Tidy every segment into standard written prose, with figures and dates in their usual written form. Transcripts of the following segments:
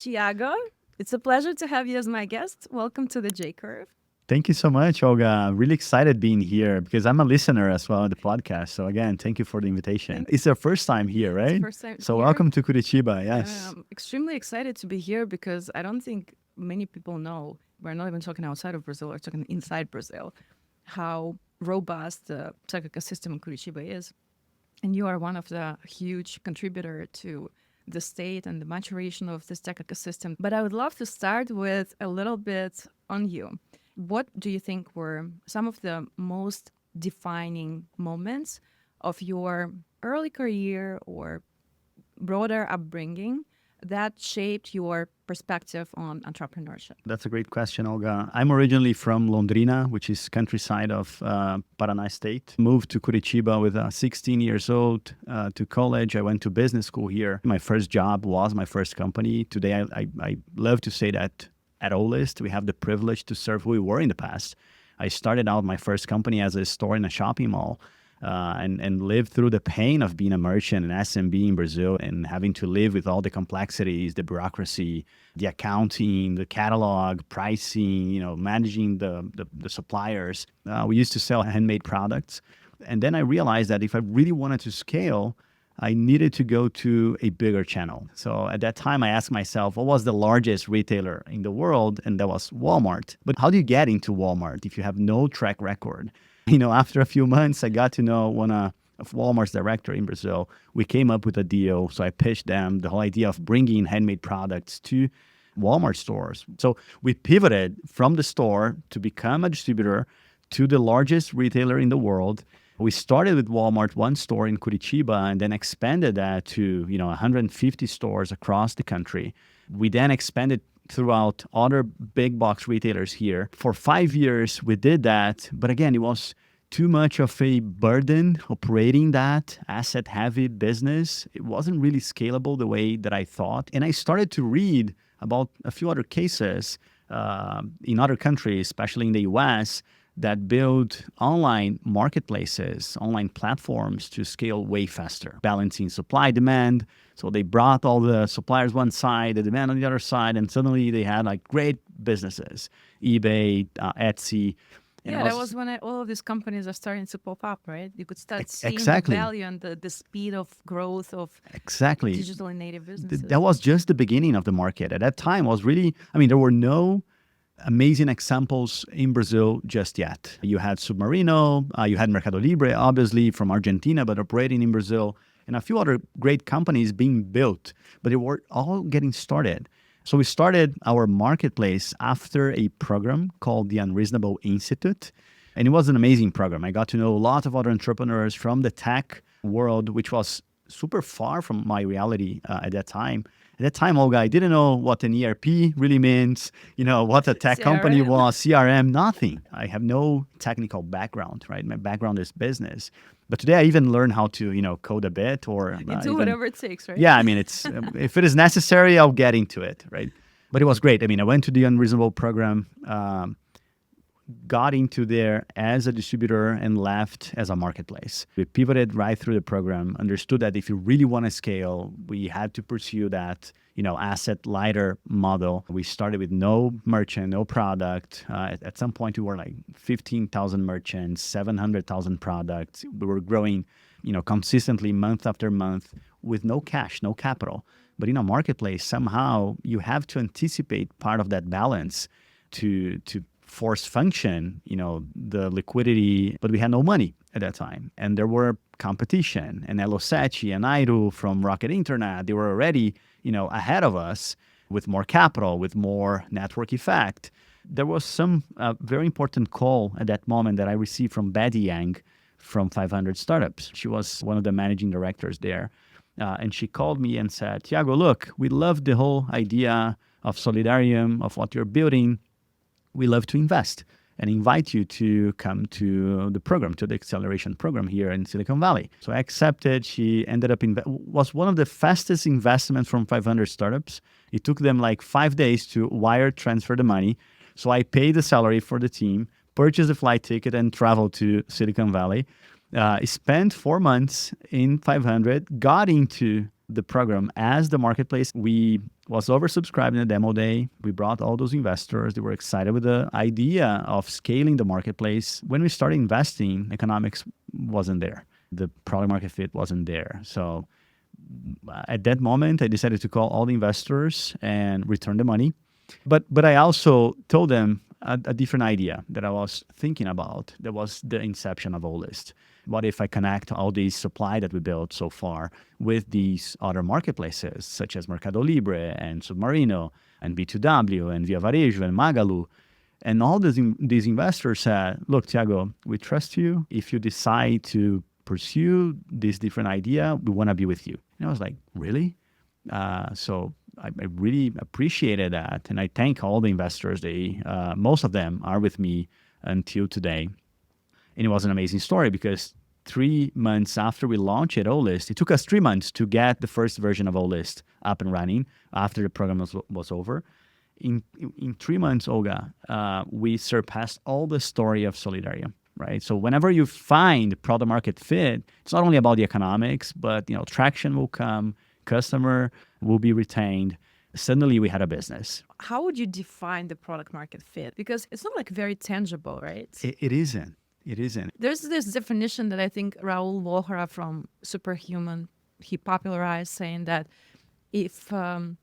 Tiago, it's a pleasure to have you as my guest. Welcome to the J Curve. Thank you so much, Olga. Really excited being here because I'm a listener as well of the podcast. So again, thank you for the invitation. Thank It's your first time here, It's right? first time So here, welcome to Curitiba. and Yes. I'm extremely excited to be here because I don't think many people know. We're not even talking outside of Brazil; we're talking inside Brazil. How robust the tech ecosystem in Curitiba is, and you are one of the huge contributor to the state and the maturation of this tech ecosystem. But I would love to start with a little bit on you. What do you think were some of the most defining moments of your early career or broader upbringing that shaped your perspective on entrepreneurship? That's a great question, Olga. I'm originally from Londrina, which is countryside of Paraná State. Moved to Curitiba with 16 years old to college. I went to business school here. My first job was my first company. Today, I love to say that at Olist, we have the privilege to serve who we were in the past. I started out my first company as a store in a shopping mall. And lived through the pain of being a merchant and SMB in Brazil and having to live with all the complexities, the bureaucracy, the accounting, the catalog, pricing, managing the suppliers. We used to sell handmade products. And then I realized that if I really wanted to scale, I needed to go to a bigger channel. So at that time, I asked myself, what was the largest retailer in the world? And that was Walmart. But how do you get into Walmart if you have no track record? After a few months, I got to know one of Walmart's director in Brazil. We came up with a deal. So I pitched them the whole idea of bringing handmade products to Walmart stores. So we pivoted from the store to become a distributor to the largest retailer in the world. We started with Walmart, one store in Curitiba, and then expanded that to 150 stores across the country. We then expanded throughout other big box retailers here. For 5 years, we did that. But again, it was too much of a burden operating that asset heavy business. It wasn't really scalable the way that I thought. And I started to read about a few other cases in other countries, especially in the US, that build online marketplaces, online platforms to scale way faster, balancing supply demand. So they brought all the suppliers one side, the demand on the other side, and suddenly they had like great businesses, eBay, Etsy. And Yeah, that was when all of these companies are starting to pop up, right? You could start seeing the exactly, value and the speed of growth of exactly. digitally native businesses. That was just the beginning of the market. At that time was really, there were no amazing examples in Brazil just yet. You had Submarino, you had Mercado Libre, obviously from Argentina, but operating in Brazil, and a few other great companies being built, but they were all getting started. So we started our marketplace after a program called the Unreasonable Institute. And it was an amazing program. I got to know a lot of other entrepreneurs from the tech world, which was super far from my reality at that time. At that time, Olga, I didn't know what an ERP really means, what a tech company was, CRM, nothing. I have no technical background, right? My background is business. But today I even learn how to, code a bit or do whatever it takes, right? Yeah, it's if it is necessary, I'll get into it, right? But it was great. I went to the Unreasonable program, got into there as a distributor and left as a marketplace. We pivoted right through the program, understood that if you really want to scale, we had to pursue that, asset lighter model. We started with no merchant, no product. At some point, we were like 15,000 merchants, 700,000 products. We were growing, consistently month after month with no cash, no capital. But in a marketplace, somehow you have to anticipate part of that balance to force function, the liquidity, but we had no money at that time. And there were competition, and Eloseti and Airu from Rocket Internet, they were already, ahead of us with more capital, with more network effect. There was some very important call at that moment that I received from Betty Yang from 500 Startups. She was one of the managing directors there. And she called me and said, Tiago, look, we love the whole idea of Solidarium, of what you're building. We love to invest and invite you to come to the program, to the acceleration program here in Silicon Valley. So I accepted. She ended up was one of the fastest investments from 500 startups. It took them like 5 days to wire transfer the money. So I paid the salary for the team, purchased a flight ticket, and traveled to Silicon Valley. Spent 4 months in 500, got into the program as the marketplace. We was oversubscribed in the demo day. We brought all those investors. They were excited with the idea of scaling the marketplace. When we started investing, economics wasn't there. The product market fit wasn't there. So at that moment, I decided to call all the investors and return the money. But I also told them a different idea that I was thinking about. That was the inception of Olist. What if I connect all these supply that we built so far with these other marketplaces, such as Mercado Libre and Submarino and B2W and Via Varejo and Magalu? And all these investors said, look, Tiago, we trust you. If you decide to pursue this different idea, we want to be with you. And I was like, really? So I really appreciated that. And I thank all the investors. Most of them are with me until today. And it was an amazing story because 3 months after we launched at Olist, it took us 3 months to get the first version of Olist up and running after the program was over. In 3 months, Olga, we surpassed all the story of Solidaria, right? So whenever you find product market fit, it's not only about the economics, but traction will come, customer will be retained. Suddenly we had a business. How would you define the product market fit? Because it's not like very tangible, right? It isn't. It isn't. There's this definition that I think Raul Lohra from Superhuman, he popularized, saying that if 60%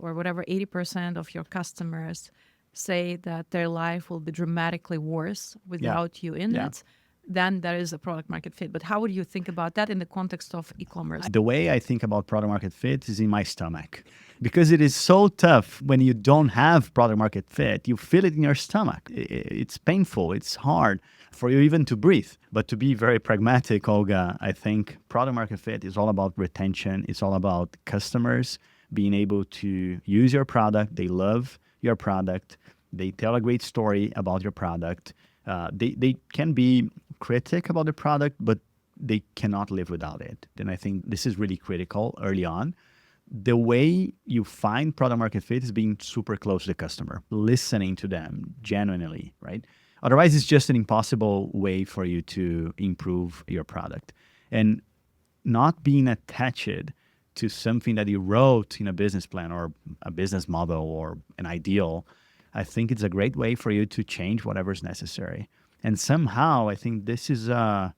or whatever, 80% of your customers say that their life will be dramatically worse without you in it, then that is a product market fit. But how would you think about that in the context of e-commerce? The way I think about product market fit is in my stomach. Because it is so tough when you don't have product market fit. You feel it in your stomach. It's painful. It's hard for you even to breathe. But to be very pragmatic, Olga, I think product market fit is all about retention. It's all about customers being able to use your product. They love your product. They tell a great story about your product. They can be critic about the product, but they cannot live without it. And I think this is really critical early on. The way you find product market fit is being super close to the customer, listening to them genuinely, right? Otherwise, it's just an impossible way for you to improve your product. And not being attached to something that you wrote in a business plan or a business model or an ideal, I think it's a great way for you to change whatever is necessary. And somehow, I think this is a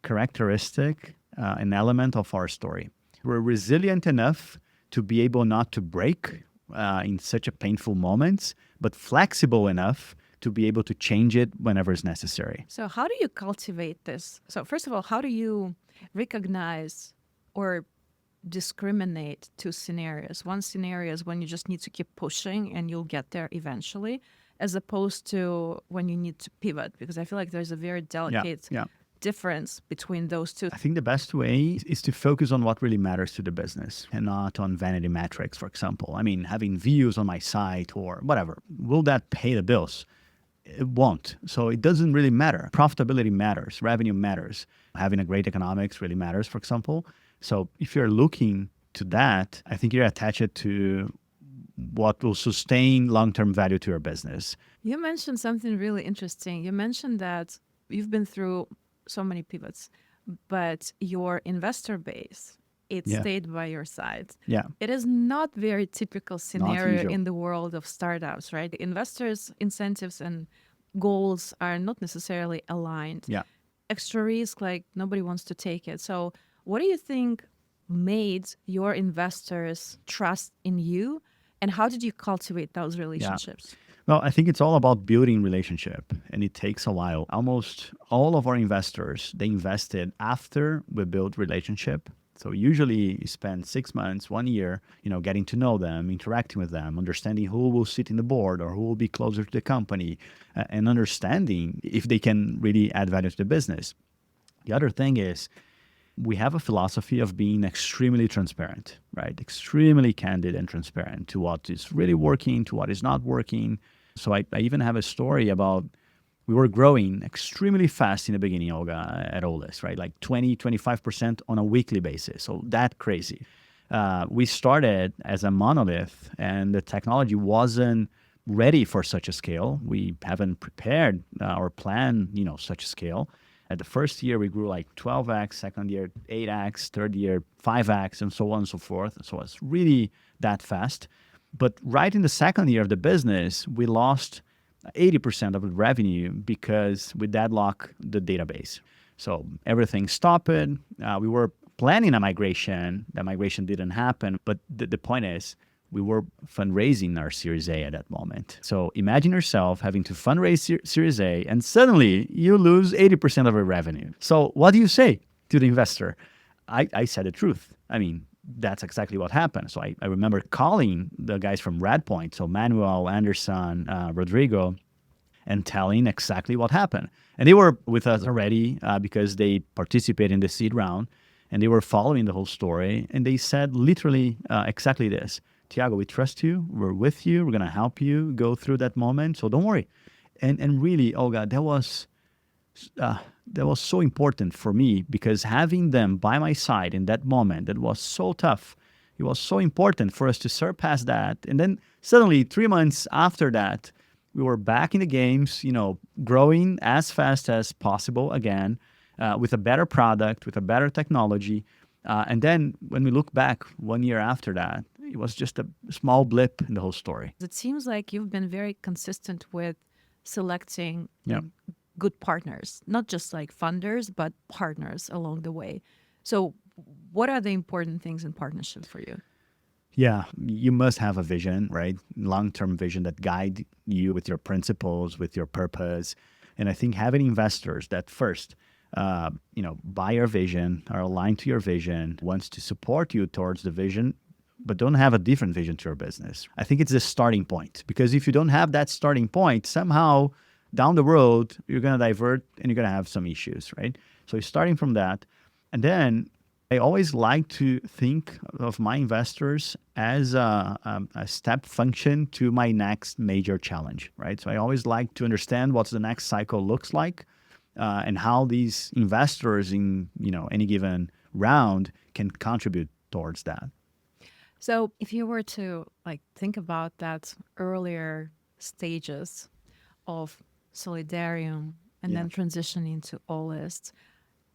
characteristic, an element of our story. We're resilient enough to be able not to break in such a painful moments, but flexible enough to be able to change it whenever it's necessary. So how do you cultivate this? So first of all, how do you recognize or discriminate two scenarios? One scenario is when you just need to keep pushing and you'll get there eventually, as opposed to when you need to pivot, because I feel like there's a very delicate difference between those two. I think the best way is to focus on what really matters to the business and not on vanity metrics, for example. I mean, having views on my site or whatever, will that pay the bills? It won't. So it doesn't really matter. Profitability matters. Revenue matters. Having a great economics really matters, for example. So if you're looking to that, I think you're attached to what will sustain long-term value to your business. You mentioned something really interesting. You mentioned that you've been through so many pivots, but your investor base, it stayed by your side. Yeah. It is not very typical scenario in the world of startups, right? The investors' incentives and goals are not necessarily aligned. Yeah. Extra risk, like nobody wants to take it. So what do you think made your investors trust in you, and how did you cultivate those relationships? Yeah. Well, I think it's all about building relationship, and it takes a while. Almost all of our investors, they invested after we built relationship. So usually you spend 6 months, 1 year, getting to know them, interacting with them, understanding who will sit in the board or who will be closer to the company, and understanding if they can really add value to the business. The other thing is we have a philosophy of being extremely transparent, right? Extremely candid and transparent to what is really working, to what is not working. So I even have a story about we were growing extremely fast in the beginning, Olga, at Olist, right? Like 20, 25% on a weekly basis. So that crazy. We started as a monolith and the technology wasn't ready for such a scale. We haven't prepared or planned, such a scale. At the first year, we grew like 12x, second year, 8x, third year, 5x, and so on and so forth. So it's really that fast. But right in the second year of the business, we lost 80% of the revenue because we deadlocked the database. So everything stopped. We were planning a migration. That migration didn't happen. But the point is, we were fundraising our Series A at that moment. So imagine yourself having to fundraise Series A, and suddenly you lose 80% of your revenue. So what do you say to the investor? I said the truth. I mean, that's exactly what happened. So I remember calling the guys from Redpoint, so Manuel, Anderson, Rodrigo, and telling exactly what happened. And they were with us already because they participated in the seed round, and they were following the whole story. And they said literally exactly this: Tiago, we trust you. We're with you. We're going to help you go through that moment. So don't worry. And really, Olga, that was so important for me, because having them by my side in that moment, that was so tough. It was so important for us to surpass that. And then suddenly 3 months after that, we were back in the games, growing as fast as possible again, with a better product, with a better technology. And then when we look back 1 year after that, it was just a small blip in the whole story. It seems like you've been very consistent with selecting Yeah. good partners, not just like funders, but partners along the way. So what are the important things in partnership for you? Yeah, you must have a vision, right? Long-term vision that guide you with your principles, with your purpose. And I think having investors that first, buy your vision, are aligned to your vision, wants to support you towards the vision, but don't have a different vision to your business. I think it's the starting point, because if you don't have that starting point, somehow down the road, you're going to divert and you're going to have some issues, right? So starting from that. And then I always like to think of my investors as a step function to my next major challenge, right? So I always like to understand what the next cycle looks like, and how these investors in any given round can contribute towards that. So if you were to think about that earlier stages of Solidarium and Yeah. then transitioning to Olist,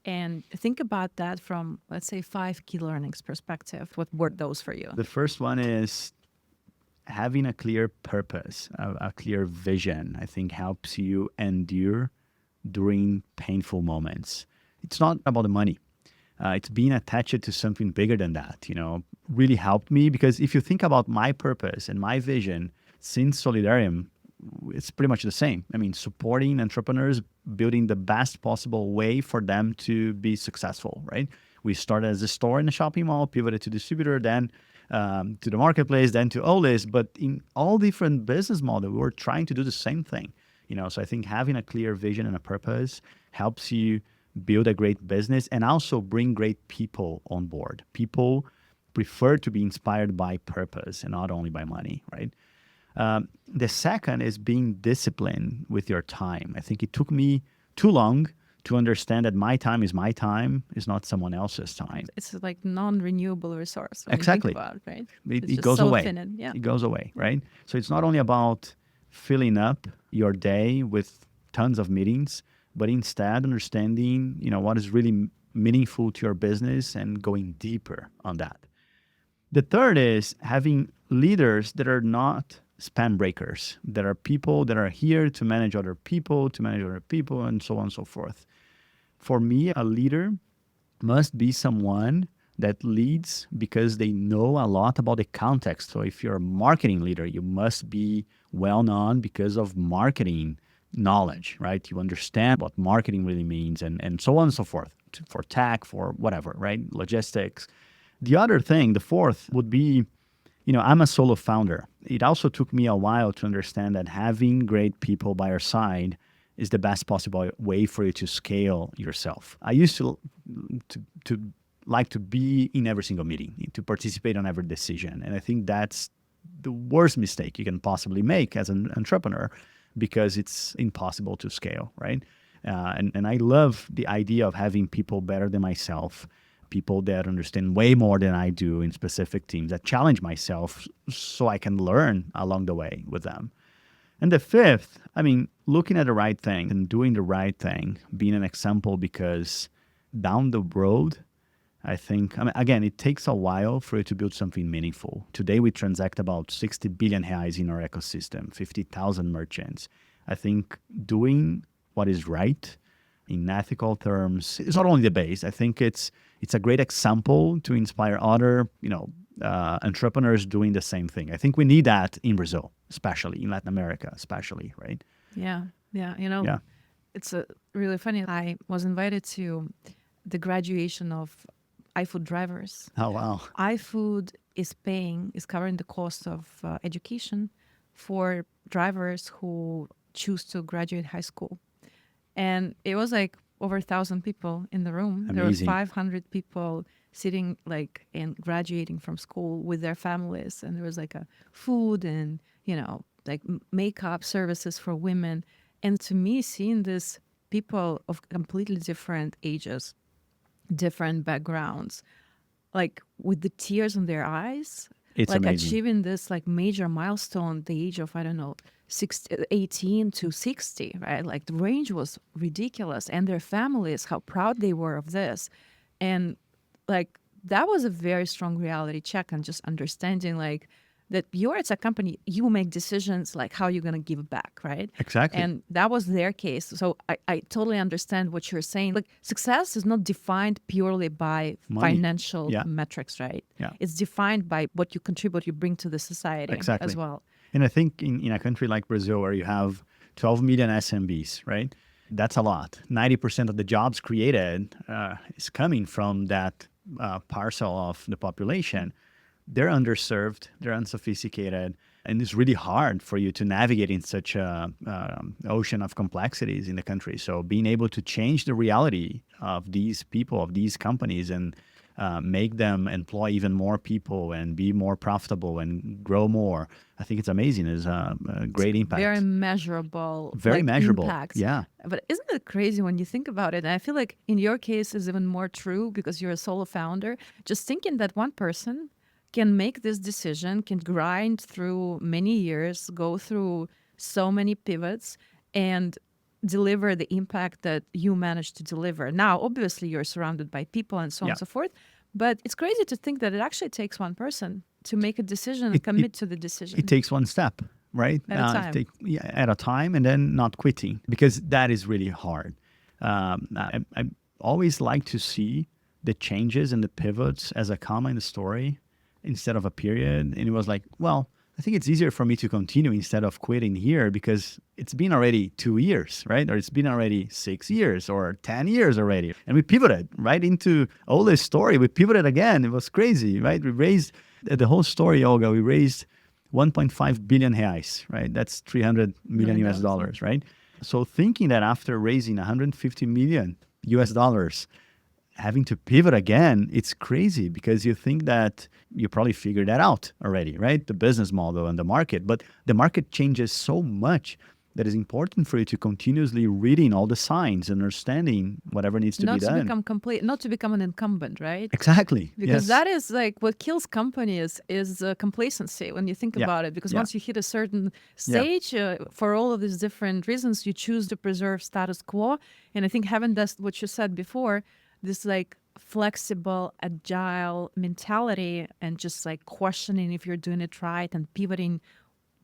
and think about that from, let's say, 5 key learnings perspective, what were those for you? The first one is having a clear purpose, a clear vision, I think helps you endure during painful moments. It's not about the money. It's being attached to something bigger than that, really helped me, because if you think about my purpose and my vision since Solidarium, it's pretty much the same. I mean, supporting entrepreneurs, building the best possible way for them to be successful, right? We started as a store in a shopping mall, pivoted to distributor, then to the marketplace, then to Olist. But in all different business models, we were trying to do the same thing. So I think having a clear vision and a purpose helps you build a great business and also bring great people on board. People prefer to be inspired by purpose and not only by money, right? The second is being disciplined with your time. I think it took me too long to understand that my time is not someone else's time. It's like non-renewable resource. When Exactly. You think about it, right? It goes away. Finite. Yeah. It goes away, right? So it's not only about filling up your day with tons of meetings, but instead understanding, what is really meaningful to your business and going deeper on that. The third is having leaders that are not span breakers, that are people that are here to manage other people, and so on and so forth. For me, a leader must be someone that leads because they know a lot about the context. So if you're a marketing leader, you must be well known because of marketing knowledge, right? You understand what marketing really means and so on and so forth, for tech, for whatever, right? Logistics. The other thing, the fourth, would be, I'm a solo founder. It also took me a while to understand that having great people by your side is the best possible way for you to scale yourself. I used to like to be in every single meeting, to participate on every decision. And I think that's the worst mistake you can possibly make as an entrepreneur, because it's impossible to scale, right? And I love the idea of having people better than myself, people that understand way more than I do in specific teams, that challenge myself so I can learn along the way with them. And the fifth, I mean, looking at the right thing and doing the right thing, being an example, because down the road, I think, I mean, again, it takes a while for you to build something meaningful. Today, we transact about 60 billion reais in our ecosystem, 50,000 merchants. I think doing what is right in ethical terms is not only the base. I think it's a great example to inspire other, entrepreneurs doing the same thing. I think we need that in Brazil, especially in Latin America, especially, right? Yeah. Yeah. Yeah. It's really funny. I was invited to the graduation of iFood drivers. Oh, wow. iFood is covering the cost of education for drivers who choose to graduate high school. And it was like over 1,000 people in the room. There were Amazing. 500 people sitting like and graduating from school with their families. And there was like a food and, like makeup services for women. And to me, seeing this people of completely different ages, different backgrounds, like with the tears in their eyes, It's like amazing. achieving this like major milestone, the age of, I don't know, 18 to 60, right? Like the range was ridiculous. And their families, how proud they were of this. And like that was a very strong reality check and just understanding like that you're at a company, you make decisions like how you're going to give back, right? Exactly. And that was their case. So I totally understand what you're saying. Like success is not defined purely by Money. financial Yeah. metrics, right? Yeah. It's defined by what you contribute, you bring to the society Exactly. as well. And I think in a country like Brazil, where you have 12 million SMBs, right? That's a lot. 90% of the jobs created is coming from that parcel of the population. They're underserved, they're unsophisticated, and it's really hard for you to navigate in such a ocean of complexities in the country. So being able to change the reality of these people, of these companies, and make them employ even more people and be more profitable and grow more, I think it's amazing. It's a great impact. Very measurable. Very like, measurable. Impact. Yeah. But isn't it crazy when you think about it? And I feel like in your case is even more true because you're a solo founder. Just thinking that one person can make this decision, can grind through many years, go through so many pivots, and deliver the impact that you managed to deliver. Now, obviously, you're surrounded by people and so on Yeah. and so forth. But it's crazy to think that it actually takes one person to make a decision and commit to the decision. It takes one step, right? At a time. At a time, and then not quitting, because that is really hard. I always like to see the changes and the pivots as a comma in the story instead of a period. And it was like, well, I think it's easier for me to continue instead of quitting here because it's been already 2 years, right? Or it's been already 6 years or 10 years already. And we pivoted right into Olist's story. We pivoted again. It was crazy, right? We raised the whole story, Olga. We raised 1.5 billion reais, right? That's 300 million US dollars, right? So thinking that after raising 150 million US dollars, having to pivot again, it's crazy because you think that you probably figured that out already, right? The business model and the market. But the market changes so much that it's important for you to continuously reading all the signs, understanding whatever needs to be done. Not to become an incumbent, right? Exactly. Because yes. that is like what kills companies is complacency when you think about it. Because once you hit a certain stage, for all of these different reasons, you choose to preserve status quo. And I think having that, what you said before, this like flexible, agile mentality and just like questioning if you're doing it right and pivoting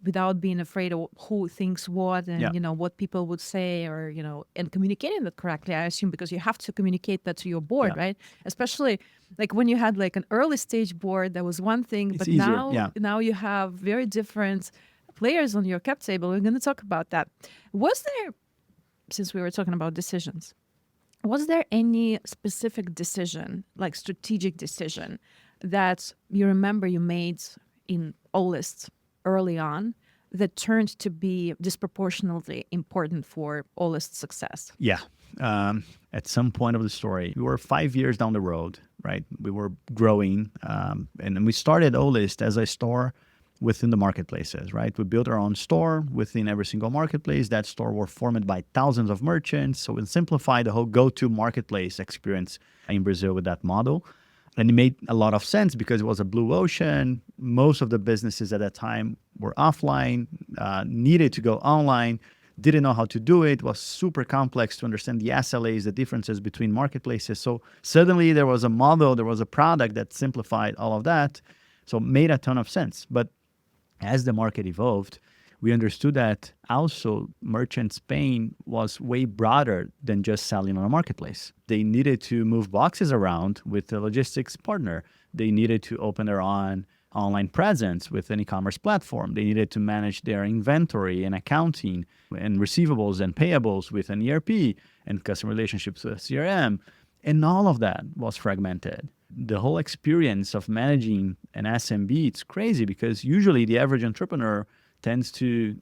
without being afraid of who thinks what and, what people would say or, and communicating that correctly, I assume, because you have to communicate that to your board, right? Especially like when you had like an early stage board, that was one thing, It's but easier. now you have very different players on your cap table. We're going to talk about that. Was there, since we were talking about decisions, was there any specific decision, like strategic decision, that you remember you made in Olist early on that turned to be disproportionately important for Olist's success? Yeah. At some point of the story, we were 5 years down the road, right? We were growing, and we started Olist as a store within the marketplaces, right? We built our own store within every single marketplace. That store were formed by thousands of merchants. So we simplified the whole go-to marketplace experience in Brazil with that model. And it made a lot of sense because it was a blue ocean. Most of the businesses at that time were offline, needed to go online, didn't know how to do it, was super complex to understand the SLAs, the differences between marketplaces. So suddenly there was a model, there was a product that simplified all of that. So it made a ton of sense. But as the market evolved, we understood that also merchants' pain was way broader than just selling on a marketplace. They needed to move boxes around with a logistics partner. They needed to open their own online presence with an e-commerce platform. They needed to manage their inventory and accounting and receivables and payables with an ERP and customer relationships with CRM. And all of that was fragmented. The whole experience of managing an SMB, it's crazy because usually the average entrepreneur tends to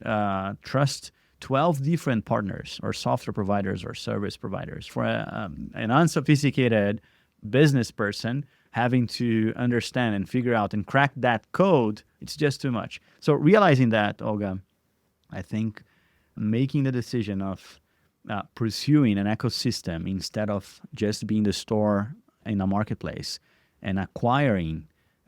trust 12 different partners or software providers or service providers. For an unsophisticated business person, having to understand and figure out and crack that code, it's just too much. So realizing that, Olga, I think making the decision of pursuing an ecosystem instead of just being the store in a marketplace and acquiring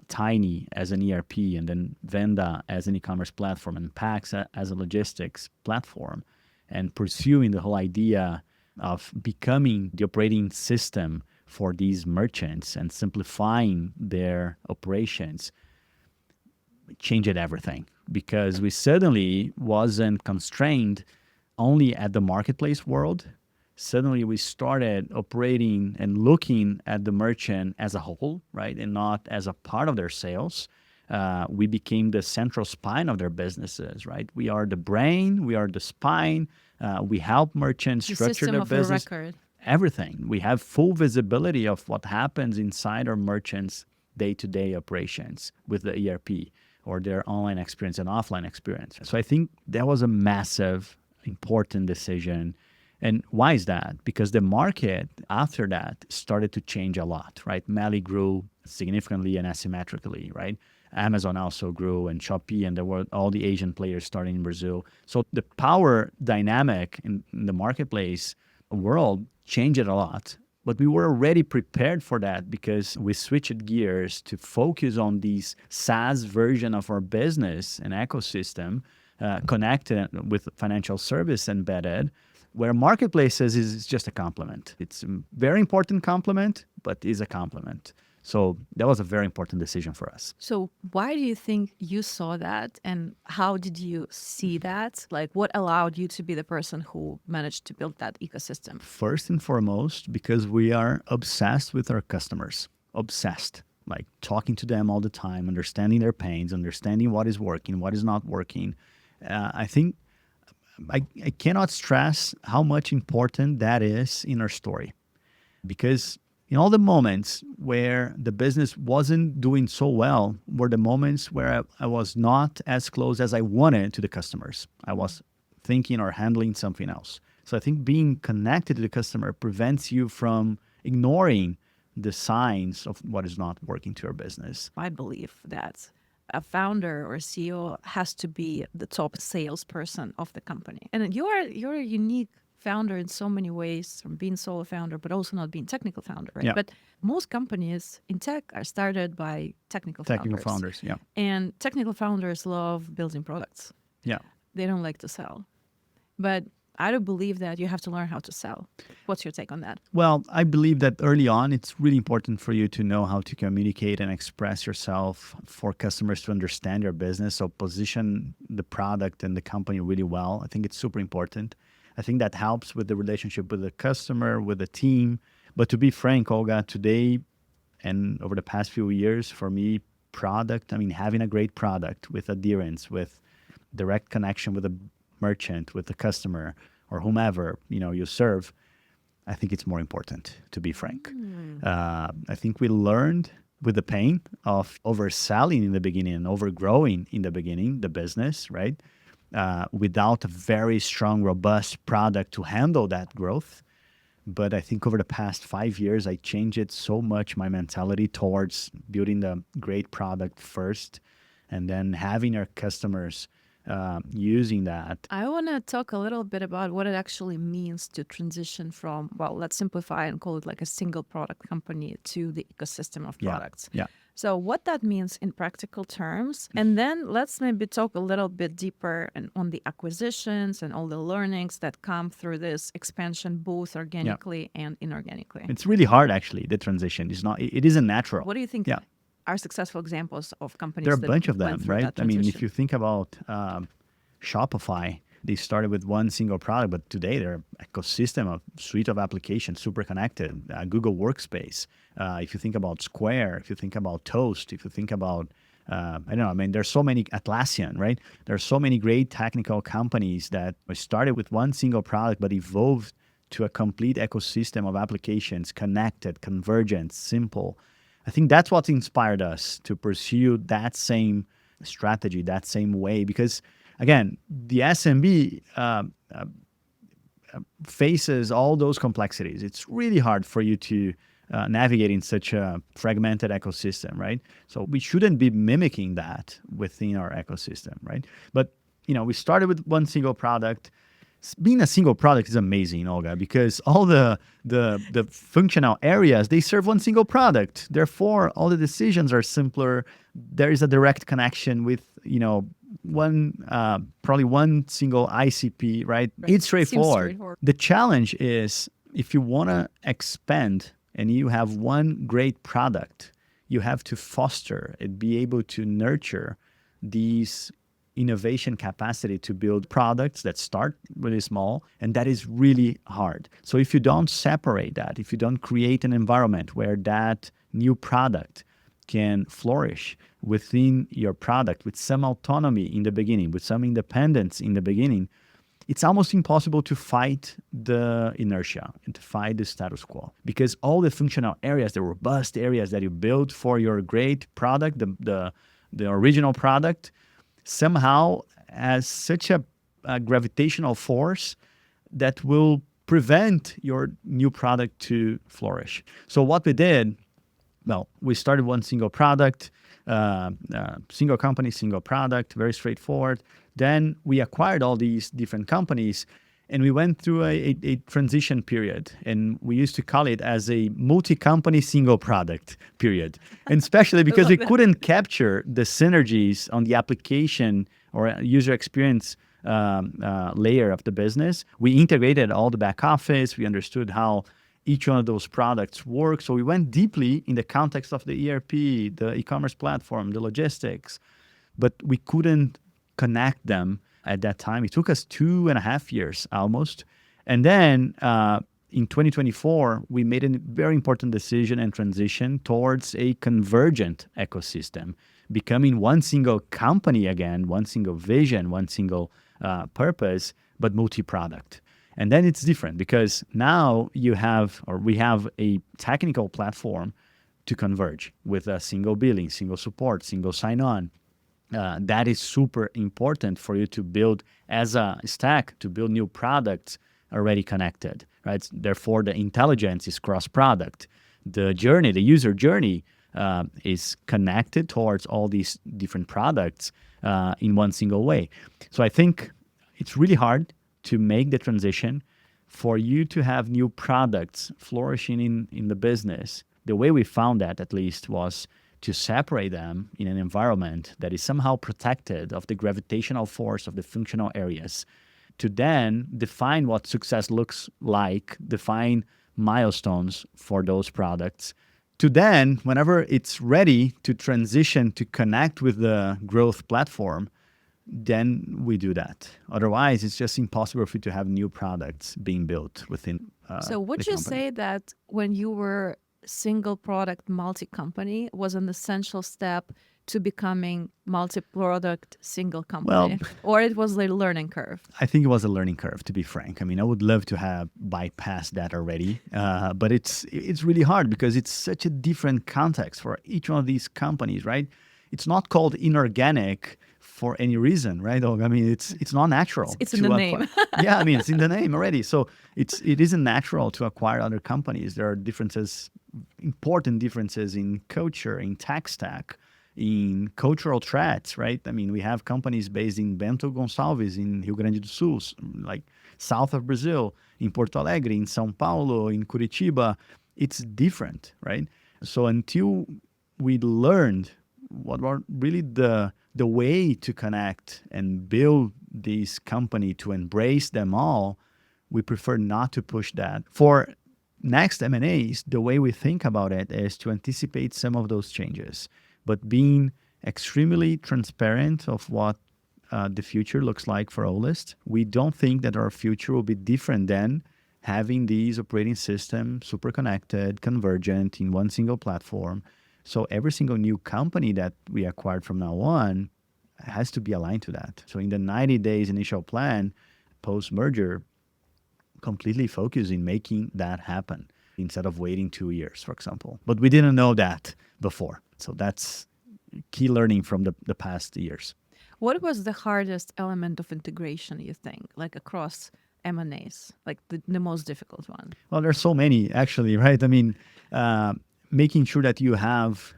Tiny as an ERP and then Venda as an e-commerce platform and Pax as a logistics platform and pursuing the whole idea of becoming the operating system for these merchants and simplifying their operations changed everything because we suddenly wasn't constrained only at the marketplace world. Suddenly we started operating and looking at the merchant as a whole, right? And not as a part of their sales. We became the central spine of their businesses, right? We are the brain, we are the spine. We help merchants structure their business. The system of record. Everything. We have full visibility of what happens inside our merchants' day-to-day operations with the ERP or their online experience and offline experience. So I think that was a massive, important decision. And why is that? Because the market after that started to change a lot, right? Meli grew significantly and asymmetrically, right? Amazon also grew and Shopee, and there were all the Asian players starting in Brazil. So the power dynamic in the marketplace world changed a lot. But we were already prepared for that because we switched gears to focus on these SaaS version of our business and ecosystem connected with financial service embedded, where marketplaces is just a complement. It's a very important complement, but is a complement. So that was a very important decision for us. So why do you think you saw that and how did you see that? Like what allowed you to be the person who managed to build that ecosystem? First and foremost, because we are obsessed with our customers, obsessed, like talking to them all the time, understanding their pains, understanding what is working, what is not working. I think I cannot stress how much important that is in our story. Because in all the moments where the business wasn't doing so well were the moments where I was not as close as I wanted to the customers. I was thinking or handling something else. So I think being connected to the customer prevents you from ignoring the signs of what is not working to your business. I believe that a founder or CEO has to be the top salesperson of the company. And you're a unique founder in so many ways, from being solo founder, but also not being technical founder, right? Yeah. But most companies in tech are started by technical founders, yeah. And technical founders love building products. Yeah. They don't like to sell. But I do believe that you have to learn how to sell. What's your take on that? Well, I believe that early on, it's really important for you to know how to communicate and express yourself for customers to understand your business. So position the product and the company really well. I think it's super important. I think that helps with the relationship with the customer, with the team. But to be frank, Olga, today and over the past few years, for me, having a great product with adherence, with direct connection with the merchant, with the customer, or whomever you serve, I think it's more important, to be frank. I think we learned with the pain of overselling in the beginning and overgrowing in the beginning, the business, right? Without a very strong, robust product to handle that growth. But I think over the past 5 years, I changed it so much, my mentality towards building the great product first and then having our customers using that. I want to talk a little bit about what it actually means to transition from, well, let's simplify and call it like a single product company to the ecosystem of products. Yeah. So what that means in practical terms, and then let's maybe talk a little bit deeper on the acquisitions and all the learnings that come through this expansion, both organically and inorganically. It's really hard, actually. The transition is not. It isn't natural. What do you think are successful examples of companies? There are a that bunch of went them, through right? that I mean, if transition? you think about Shopify, they started with one single product, but today they're an ecosystem of suite of applications, super connected. Google Workspace. If you think about Square, if you think about Toast, if you think about, I don't know, I mean, there's so many, Atlassian, right? There's so many great technical companies that started with one single product, but evolved to a complete ecosystem of applications, connected, convergent, simple. I think that's what inspired us to pursue that same strategy, that same way, because again, the SMB faces all those complexities. It's really hard for you to navigate in such a fragmented ecosystem, right? So we shouldn't be mimicking that within our ecosystem, right? But we started with one single product. Being a single product is amazing, Olga, because all the functional areas, they serve one single product. Therefore, all the decisions are simpler. There is a direct connection with, probably one single ICP, right? It's straightforward. The challenge is if you want to expand and you have one great product, you have to foster and be able to nurture these innovation capacity to build products that start really small, and that is really hard. So if you don't separate that, if you don't create an environment where that new product can flourish within your product with some autonomy in the beginning, with some independence in the beginning, it's almost impossible to fight the inertia and to fight the status quo, because all the functional areas, the robust areas that you build for your great product, the original product, somehow has such a gravitational force that will prevent your new product to flourish. So what we did, well, we started one single product, single company, single product, very straightforward. Then we acquired all these different companies, and we went through a transition period, and we used to call it as a multi-company single product period. And especially because we couldn't capture the synergies on the application or user experience layer of the business. We integrated all the back office. We understood how each one of those products work. So we went deeply in the context of the ERP, the e-commerce platform, the logistics, but we couldn't connect them at that time. It took us 2.5 years almost. And then in 2024, we made a very important decision and transition towards a convergent ecosystem, becoming one single company again, one single vision, one single purpose, but multi-product. And then it's different because now we have a technical platform to converge with a single billing, single support, single sign-on. That is super important for you to build as a stack, to build new products already connected, right? Therefore, the intelligence is cross-product. The journey, the user journey is connected towards all these different products in one single way. So I think it's really hard to make the transition for you to have new products flourishing in the business. The way we found that, at least, was to separate them in an environment that is somehow protected of the gravitational force of the functional areas, to then define what success looks like, define milestones for those products, to then, whenever it's ready to transition to connect with the growth platform, then we do that. Otherwise, it's just impossible for you to have new products being built within So would you say that when you were single product multi-company was an essential step to becoming multi-product single company? Or it was a learning curve? I think it was a learning curve, to be frank. I mean, I would love to have bypassed that already, but it's really hard because it's such a different context for each one of these companies, right? It's not called inorganic for any reason, right? I mean, it's not natural. It's in the name. Yeah, I mean, it's in the name already. So it isn't natural to acquire other companies. There are differences, important differences in culture, in tech stack, in cultural threats, right? I mean, we have companies based in Bento Gonçalves in Rio Grande do Sul, like south of Brazil, in Porto Alegre, in São Paulo, in Curitiba. It's different, right? So until we learned what were really the way to connect and build this company to embrace them all, we prefer not to push that. For next M&As, the way we think about it is to anticipate some of those changes, but being extremely transparent of what the future looks like for Olist. We don't think that our future will be different than having these operating systems super connected, convergent in one single platform. So every single new company that we acquired from now on has to be aligned to that. So in the 90 days initial plan, post-merger, completely focus in making that happen instead of waiting 2 years, for example. But we didn't know that before. So that's key learning from the past years. What was the hardest element of integration, you think, like across M&As, like the most difficult one? Well, there's so many, actually, right? I mean, making sure that you have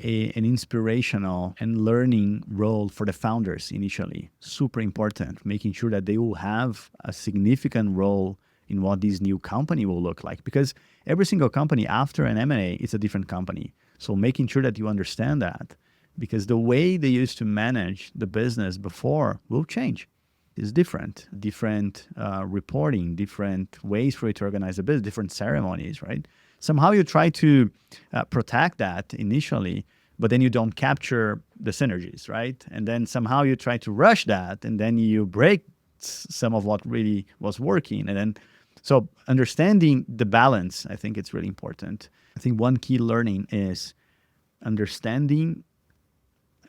an inspirational and learning role for the founders initially, super important. Making sure that they will have a significant role in what this new company will look like, because every single company after an M&A is a different company. So making sure that you understand that, because the way they used to manage the business before will change. It's different reporting, different ways for you to organize a business, different ceremonies, right? Somehow you try to protect that initially, but then you don't capture the synergies, right? And then somehow you try to rush that, and then you break some of what really was working. And then, so understanding the balance, I think it's really important. I think one key learning is understanding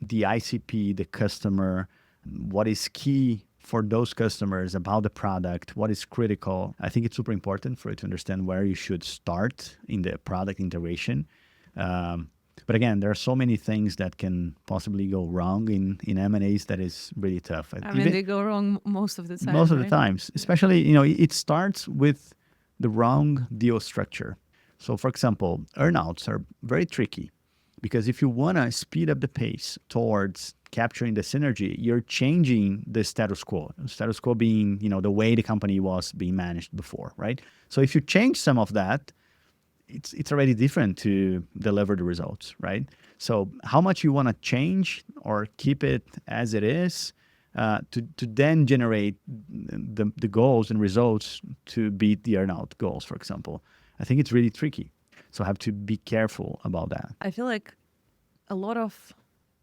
the ICP, the customer, what is key for those customers about the product, what is critical. I think it's super important for you to understand where you should start in the product integration. But again, there are so many things that can possibly go wrong in M&As that is really tough. I mean, they go wrong most of the time. Most of right? the times, especially, it starts with the wrong deal structure. So for example, earnouts are very tricky, because if you want to speed up the pace towards capturing the synergy, you're changing the status quo. Status quo being, the way the company was being managed before, right? So if you change some of that, it's already different to deliver the results, right? So how much you want to change or keep it as it is to then generate the goals and results to beat the earnout goals, for example. I think it's really tricky. So I have to be careful about that. I feel like a lot of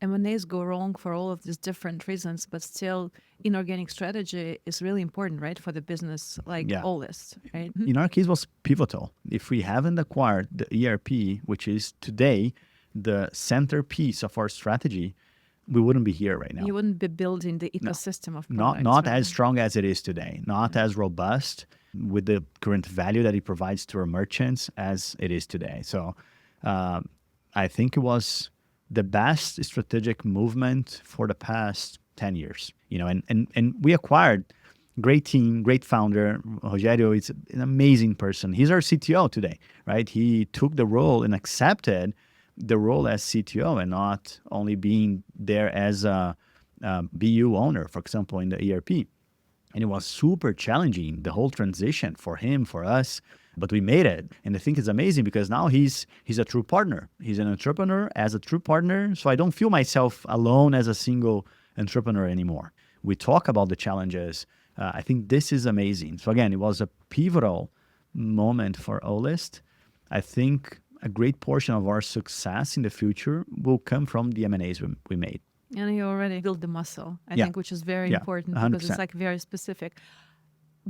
M&As go wrong for all of these different reasons, but still inorganic strategy is really important, right? For the business like Olist, right? In our case, was pivotal. If we haven't acquired the ERP, which is today the centerpiece of our strategy, we wouldn't be here right now. You wouldn't be building the ecosystem of products. Not as strong as it is today, not as robust with the current value that it provides to our merchants as it is today. So I think it was the best strategic movement for the past 10 years. And we acquired great team, great founder. Rogério is an amazing person. He's our CTO today, right? He took the role and accepted the role as CTO and not only being there as a BU owner, for example, in the ERP. And it was super challenging, the whole transition for him, for us, but we made it. And I think it's amazing because now he's a true partner. He's an entrepreneur as a true partner. So I don't feel myself alone as a single entrepreneur anymore. We talk about the challenges. I think this is amazing. So again, it was a pivotal moment for Olist. I think a great portion of our success in the future will come from the M&As we made. And you already built the muscle, I think, which is very important 100%. because it's like very specific.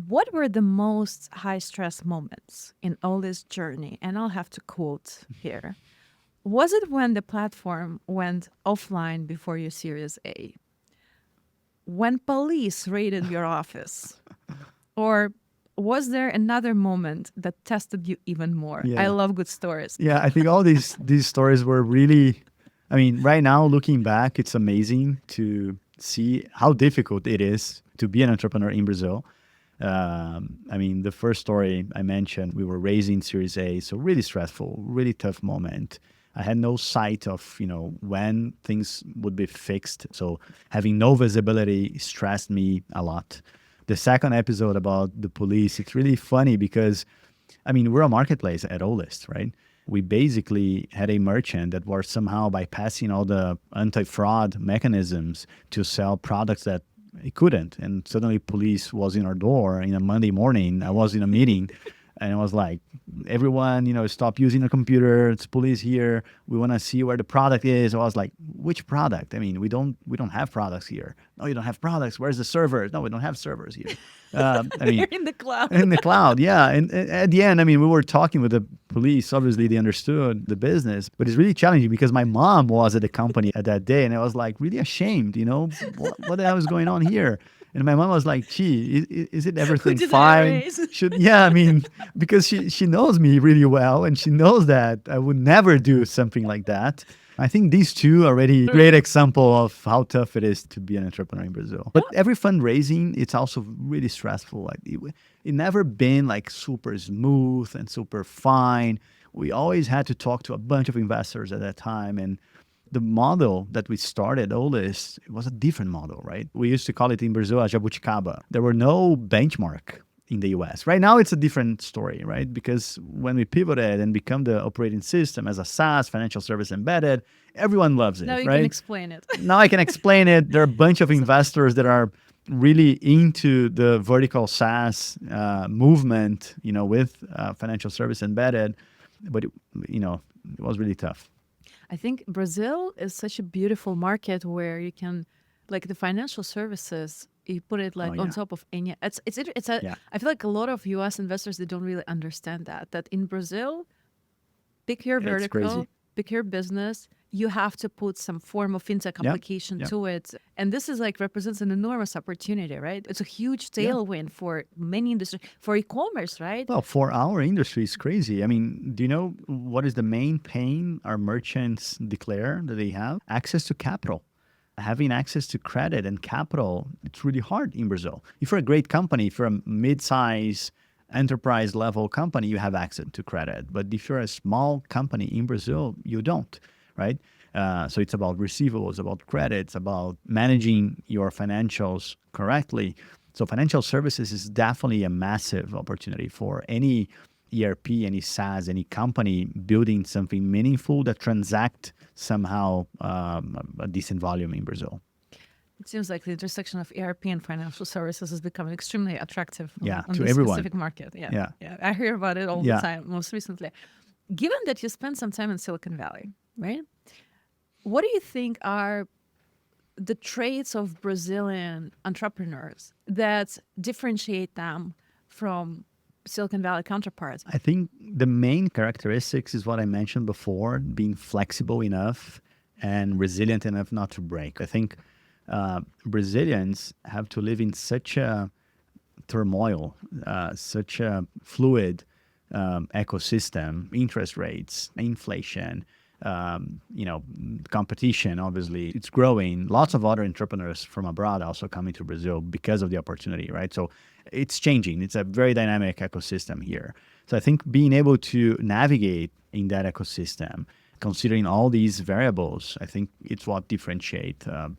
What were the most high stress moments in Olist's journey? And I'll have to quote here. Was it when the platform went offline before your Series A? When police raided your office? Or was there another moment that tested you even more? Yeah. I love good stories. Yeah, I think all these stories were really, I mean, right now looking back, it's amazing to see how difficult it is to be an entrepreneur in Brazil. I mean, the first story I mentioned, we were raising Series A, so really stressful, really tough moment. I had no sight of, when things would be fixed. So having no visibility stressed me a lot. The second episode about the police, it's really funny because, we're a marketplace at Olist, right? We basically had a merchant that was somehow bypassing all the anti-fraud mechanisms to sell products that it couldn't. And suddenly police was in our door in a Monday morning. I was in a meeting and I was like, everyone, stop using the computer. It's police here. We want to see where the product is. I was like, which product? We don't have products here. No, you don't have products. Where's the servers? No, we don't have servers here. You're in the cloud. In the cloud, yeah. And at the end, we were talking with the police. Obviously, they understood the business, but it's really challenging because my mom was at the company at that day, and I was like really ashamed. What the hell is going on here? And my mom was like, "Gee, is it everything fine?" Because she knows me really well, and she knows that I would never do something like that. I think these two are already a great example of how tough it is to be an entrepreneur in Brazil. But every fundraising, it's also really stressful. Like it never been like super smooth and super fine. We always had to talk to a bunch of investors at that time. And the model that we started, Olist, it was a different model, right? We used to call it in Brazil a jabuticaba. There were no benchmark in the US. Right now, it's a different story, right? Because when we pivoted and become the operating system as a SaaS, financial service embedded, everyone loves it, Now you right? can explain it. Now I can explain it. There are a bunch of investors that are really into the vertical SaaS movement, with financial service embedded. But, it was really tough. I think Brazil is such a beautiful market where you can, like the financial services, you put it like on top of any. Yeah. I feel like a lot of U.S. investors, they don't really understand that in Brazil, pick your Yeah, it's vertical, crazy. pick your business, you have to put some form of fintech application to it. And this is like represents an enormous opportunity, right? It's a huge tailwind for many industries, for e-commerce, right? Well, for our industry, it's crazy. Do you know what is the main pain our merchants declare that they have? Access to capital. Having access to credit and capital, it's really hard in Brazil. If you're a great company, if you're a mid-size enterprise level company, you have access to credit. But if you're a small company in Brazil, you don't, right? So it's about receivables, about credits, about managing your financials correctly. So financial services is definitely a massive opportunity for any ERP, any SaaS, any company building something meaningful that transact somehow a decent volume in Brazil. It seems like the intersection of ERP and financial services is becoming extremely attractive on to this everyone. specific market. Yeah. I hear about it all the time, most recently. Given that you spent some time in Silicon Valley, right? What do you think are the traits of Brazilian entrepreneurs that differentiate them from Silicon Valley counterparts? I think the main characteristics is what I mentioned before, being flexible enough and resilient enough not to break. I think Brazilians have to live in such a turmoil, such a fluid ecosystem, interest rates, inflation, competition, obviously, it's growing. Lots of other entrepreneurs from abroad also coming to Brazil because of the opportunity, right? So it's changing. It's a very dynamic ecosystem here. So I think being able to navigate in that ecosystem, considering all these variables, I think it's what differentiate, a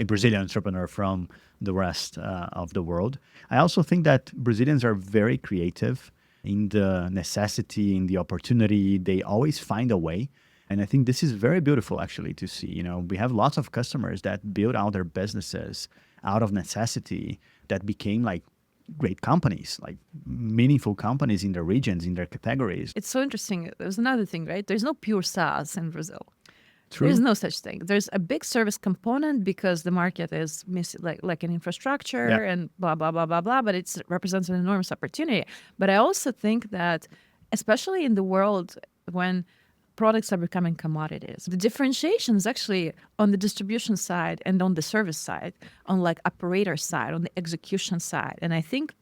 Brazilian entrepreneur from the rest of the world. I also think that Brazilians are very creative in the necessity, in the opportunity. They always find a way. And I think this is very beautiful, actually, to see. We have lots of customers that build out their businesses out of necessity that became like great companies, like meaningful companies in their regions, in their categories. It's so interesting. There's another thing, right? There's no pure SaaS in Brazil. True. There's no such thing. There's a big service component because the market is like an infrastructure and blah, blah, blah, blah, blah, but it represents an enormous opportunity. But I also think that, especially in the world when products are becoming commodities, the differentiation is actually on the distribution side and on the service side, on like operator side, on the execution side. And I think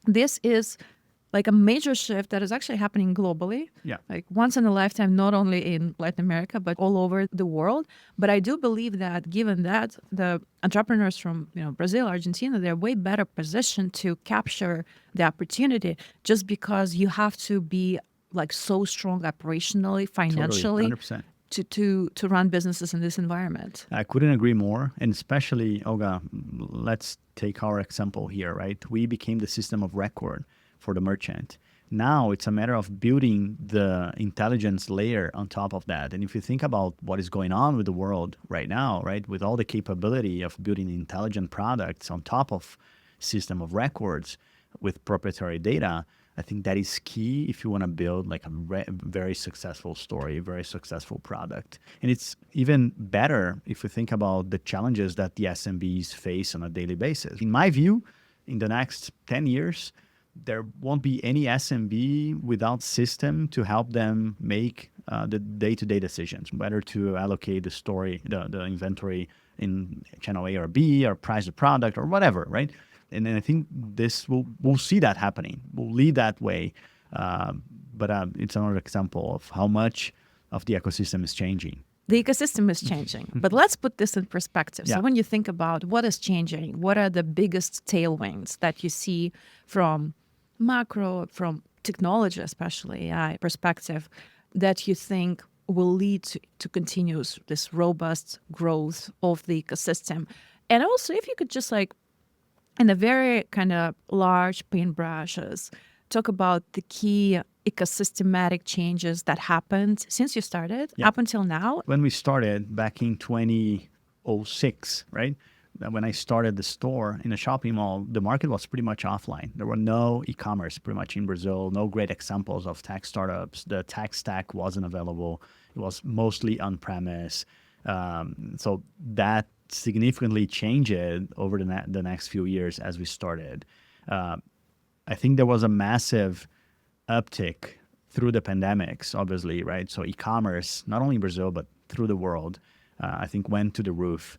this is like a major shift that is actually happening globally. Yeah. Like once in a lifetime, not only in Latin America, but all over the world. But I do believe that given that the entrepreneurs from Brazil, Argentina, they're way better positioned to capture the opportunity just because you have to be like so strong operationally, financially, Totally, 100%. to run businesses in this environment. I couldn't agree more. And especially, Olga, let's take our example here, right? We became the system of record for the merchant. Now it's a matter of building the intelligence layer on top of that. And if you think about what is going on with the world right now, right, with all the capability of building intelligent products on top of system of records with proprietary data, I think that is key if you want to build like a very successful story, very successful product. And it's even better if you think about the challenges that the SMBs face on a daily basis. In my view, in the next 10 years, there won't be any SMB without system to help them make the day-to-day decisions, whether to allocate the inventory in channel A or B, or price the product or whatever, right? And then I think we'll see that happening. We'll lead that way. But it's another example of how much of the ecosystem is changing. The ecosystem is changing, but let's put this in perspective. So when you think about what is changing, what are the biggest tailwinds that you see from macro, from technology, especially AI perspective, that you think will lead to continuous this robust growth of the ecosystem? And also, if you could just like, in a very kind of large paintbrushes, talk about the key ecosystematic changes that happened since you started up until now. When we started back in 2006, right? When I started the store in a shopping mall, the market was pretty much offline. There were no e-commerce pretty much in Brazil, no great examples of tech startups. The tech stack wasn't available. It was mostly on-premise. So that significantly changed over the next few years as we started. I think there was a massive uptick through the pandemics, obviously, right? So e-commerce, not only in Brazil, but through the world, I think went to the roof.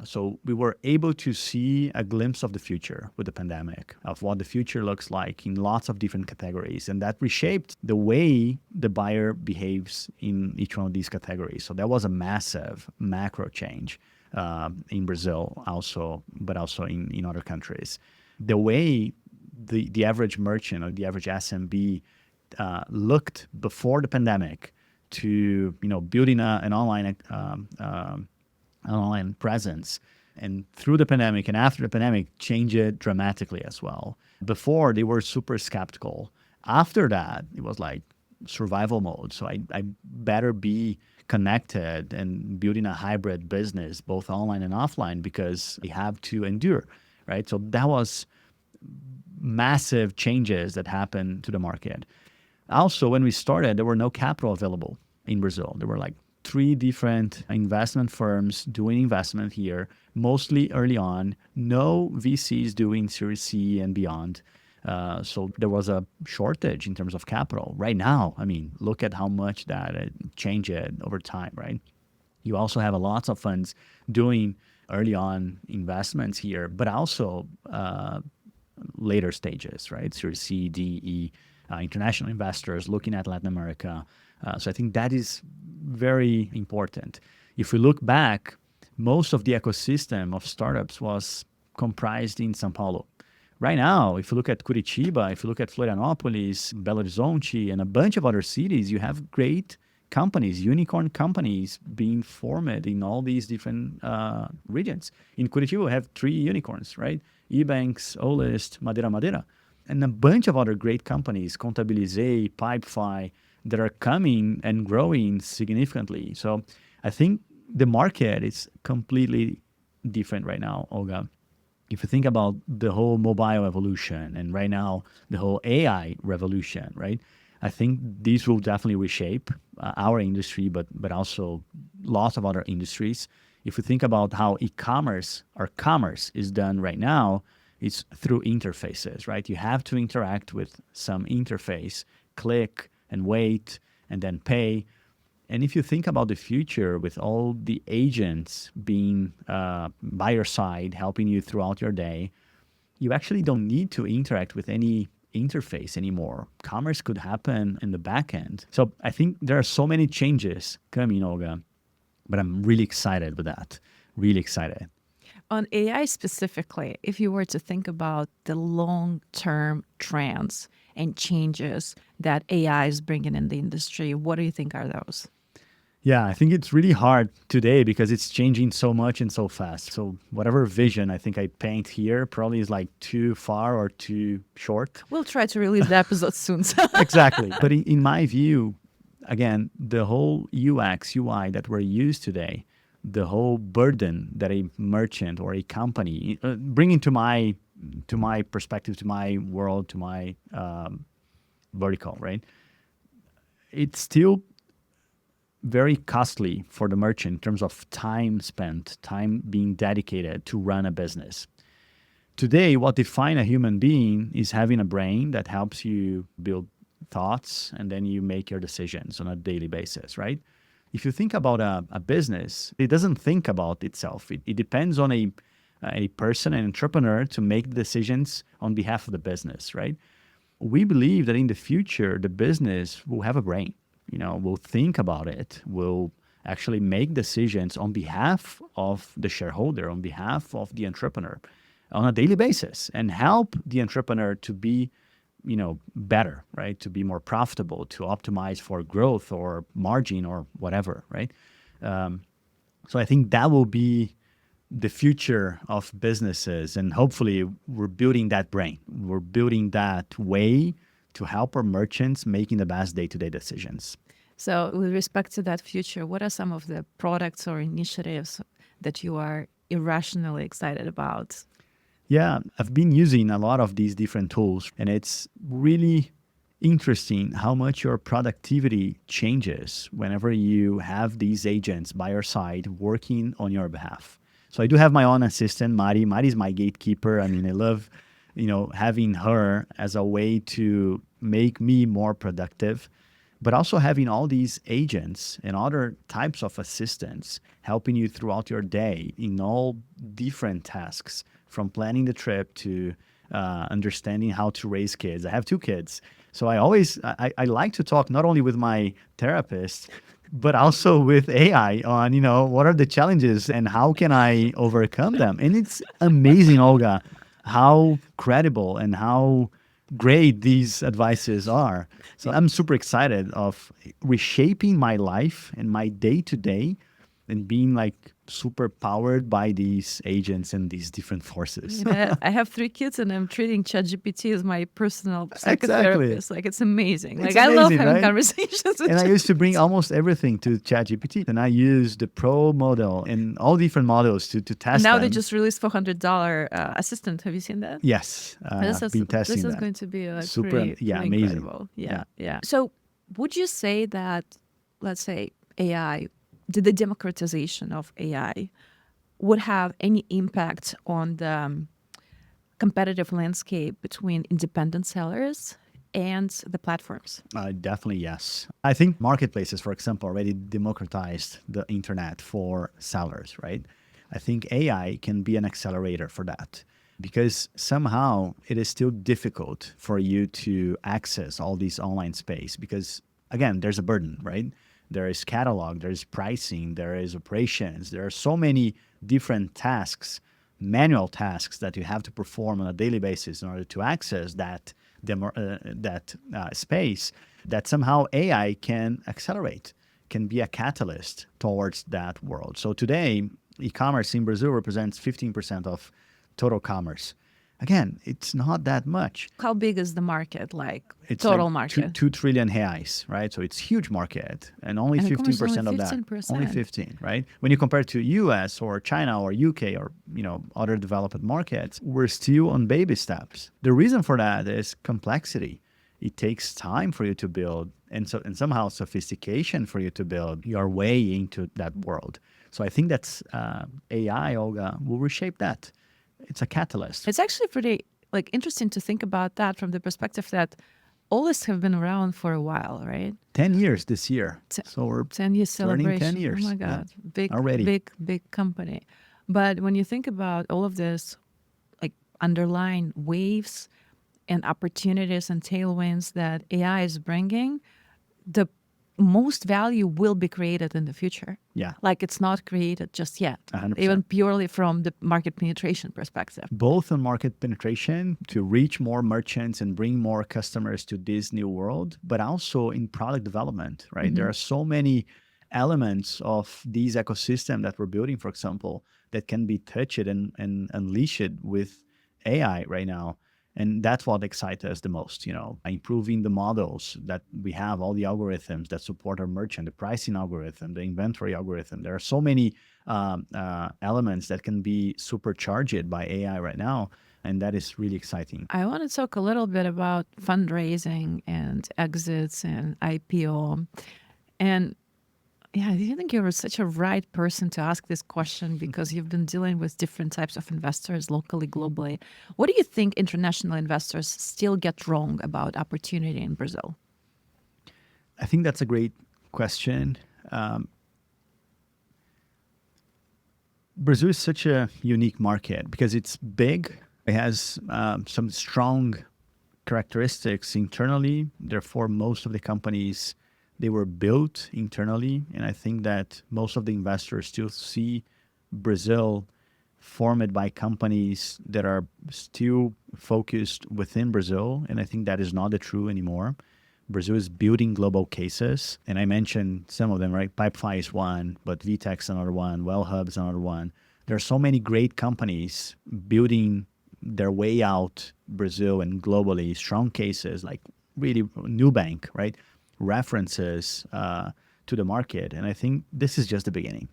So we were able to see a glimpse of the future with the pandemic, of what the future looks like in lots of different categories. And that reshaped the way the buyer behaves in each one of these categories. So that was a massive macro change in Brazil also, but also in other countries. The way the average merchant or the average SMB looked before the pandemic to building an online presence, and through the pandemic and after the pandemic changed it dramatically as well. Before, they were super skeptical. After that, it was like survival mode. So I better be connected and building a hybrid business, both online and offline, because we have to endure, right? So that was massive changes that happened to the market. Also, when we started, there were no capital available in Brazil. There were like 3 different investment firms doing investment here, mostly early on, no VCs doing Series C and beyond. So there was a shortage in terms of capital. Right now, I mean, look at how much that changed over time, right? You also have lots of funds doing early on investments here, but also later stages, right? Series C, D, E, international investors looking at Latin America. So I think that is very important. If we look back, most of the ecosystem of startups was comprised in São Paulo. Right now, if you look at Curitiba, if you look at Florianópolis, Belo Horizonte, and a bunch of other cities, you have great companies, unicorn companies being formed in all these different regions. In Curitiba, we have 3 unicorns, right? Ebanks, Olist, Madeira, and a bunch of other great companies, Contabilizei, Pipefy, that are coming and growing significantly. So I think the market is completely different right now, Olga. If you think about the whole mobile evolution and right now the whole AI revolution, right? I think these will definitely reshape our industry, but also lots of other industries. If you think about how e-commerce or commerce is done right now, it's through interfaces, right? You have to interact with some interface, click and wait and then pay. And if you think about the future with all the agents being by your side, helping you throughout your day, you actually don't need to interact with any interface anymore. Commerce could happen in the back end. So I think there are so many changes coming, Olga, but I'm really excited with that. Really excited. On AI specifically, if you were to think about the long-term trends and changes that AI is bringing in the industry, what do you think are those? Yeah, I think it's really hard today because it's changing so much and so fast. So whatever vision I think I paint here probably is like too far or too short. We'll try to release the episode soon. Exactly. But in my view, again, the whole UX, UI that we're used today, the whole burden that a merchant or a company bringing to my perspective, to my world, to my vertical, right? It's still very costly for the merchant in terms of time spent, time being dedicated to run a business. Today, what defines a human being is having a brain that helps you build thoughts and then you make your decisions on a daily basis, right? If you think about a business, it doesn't think about itself. It depends on a person, an entrepreneur, to make decisions on behalf of the business, right? We believe that in the future, the business will have a brain, will think about it, will actually make decisions on behalf of the shareholder, on behalf of the entrepreneur on a daily basis and help the entrepreneur to be, better, right? To be more profitable, to optimize for growth or margin or whatever, right? So I think that will be the future of businesses. And hopefully we're building that brain. We're building that way to help our merchants making the best day-to-day decisions. So with respect to that future, what are some of the products or initiatives that you are irrationally excited about? Yeah, I've been using a lot of these different tools, and it's really interesting how much your productivity changes whenever you have these agents by your side working on your behalf. So I do have my own assistant, Mari. Mari's my gatekeeper. I mean, I love, having her as a way to make me more productive, but also having all these agents and other types of assistants helping you throughout your day in all different tasks, from planning the trip to understanding how to raise kids. I have 2 kids. So I like to talk not only with my therapist, but also with AI on, what are the challenges and how can I overcome them? And it's amazing, Olga, how credible and how great these advices are. So I'm super excited of reshaping my life and my day to day and being like super powered by these agents and these different forces. I have 3 kids and I'm treating ChatGPT as my personal Exactly. psychotherapist. Like it's amazing. It's Like I love amazing, having right? conversations with And I used to bring almost everything to ChatGPT, and I use the Pro model and all different models to test And now them. they just released $400 assistant. Have you seen that? Yes, I've been testing this is that. going to be like Super, pretty amazing. incredible. Yeah. So would you say that, let's say, AI, the democratization of AI would have any impact on the competitive landscape between independent sellers and the platforms? Definitely, yes. I think marketplaces, for example, already democratized the internet for sellers, right? I think AI can be an accelerator for that because somehow it is still difficult for you to access all these online space because, again, there's a burden, right? There is catalog, there is pricing, there is operations. There are so many different tasks, manual tasks that you have to perform on a daily basis in order to access that space that somehow AI can accelerate, can be a catalyst towards that world. So today, e-commerce in Brazil represents 15% of total commerce. Again, it's not that much. How big is the market, like It's total like market? 2 trillion reais, right? So it's huge market, and only And e-commerce 15% only of that. 15%. Only 15, right? When you compare to US or China or UK or other developed markets, we're still on baby steps. The reason for that is complexity. It takes time for you to build, and somehow sophistication for you to build your way into that world. So I think that's AI, Olga, will reshape that. It's a catalyst. It's actually pretty interesting to think about that from the perspective that Olists have been around for a while, right? 10 years this year. So we're 10 years turning celebration. 10 years. Oh my God. Yeah. Big, Already. big company. But when you think about all of this, like underlying waves and opportunities and tailwinds that AI is bringing, the most value will be created in the future. Yeah. Like it's not created just yet, 100%. even purely from the market penetration perspective. Both on market penetration to reach more merchants and bring more customers to this new world, but also in product development, right? There are so many elements of these ecosystem that we're building, for example, that can be touched and unleashed with AI right now. And that's what excites us the most, improving the models that we have, all the algorithms that support our merchant, the pricing algorithm, the inventory algorithm. There are so many elements that can be supercharged by AI right now. And that is really exciting. I want to talk a little bit about fundraising and exits and IPO. And yeah, do you think you're such a right person to ask this question because you've been dealing with different types of investors locally, globally? What do you think international investors still get wrong about opportunity in Brazil? I think that's a great question. Brazil is such a unique market because it's big. It has some strong characteristics internally. Therefore, most of the companies, they were built internally. And I think that most of the investors still see Brazil formed by companies that are still focused within Brazil. And I think that is not the true anymore. Brazil is building global cases. And I mentioned some of them, right? Pipefly is one, but VTEX is another one, WellHub is another one. There are so many great companies building their way out Brazil and globally, strong cases like really Nubank, right? References to the market. And I think this is just the beginning.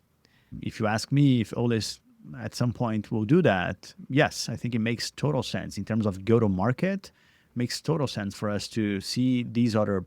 If you ask me if Olist at some point will do that, yes, I think it makes total sense in terms of go-to-market. Makes total sense for us to see these other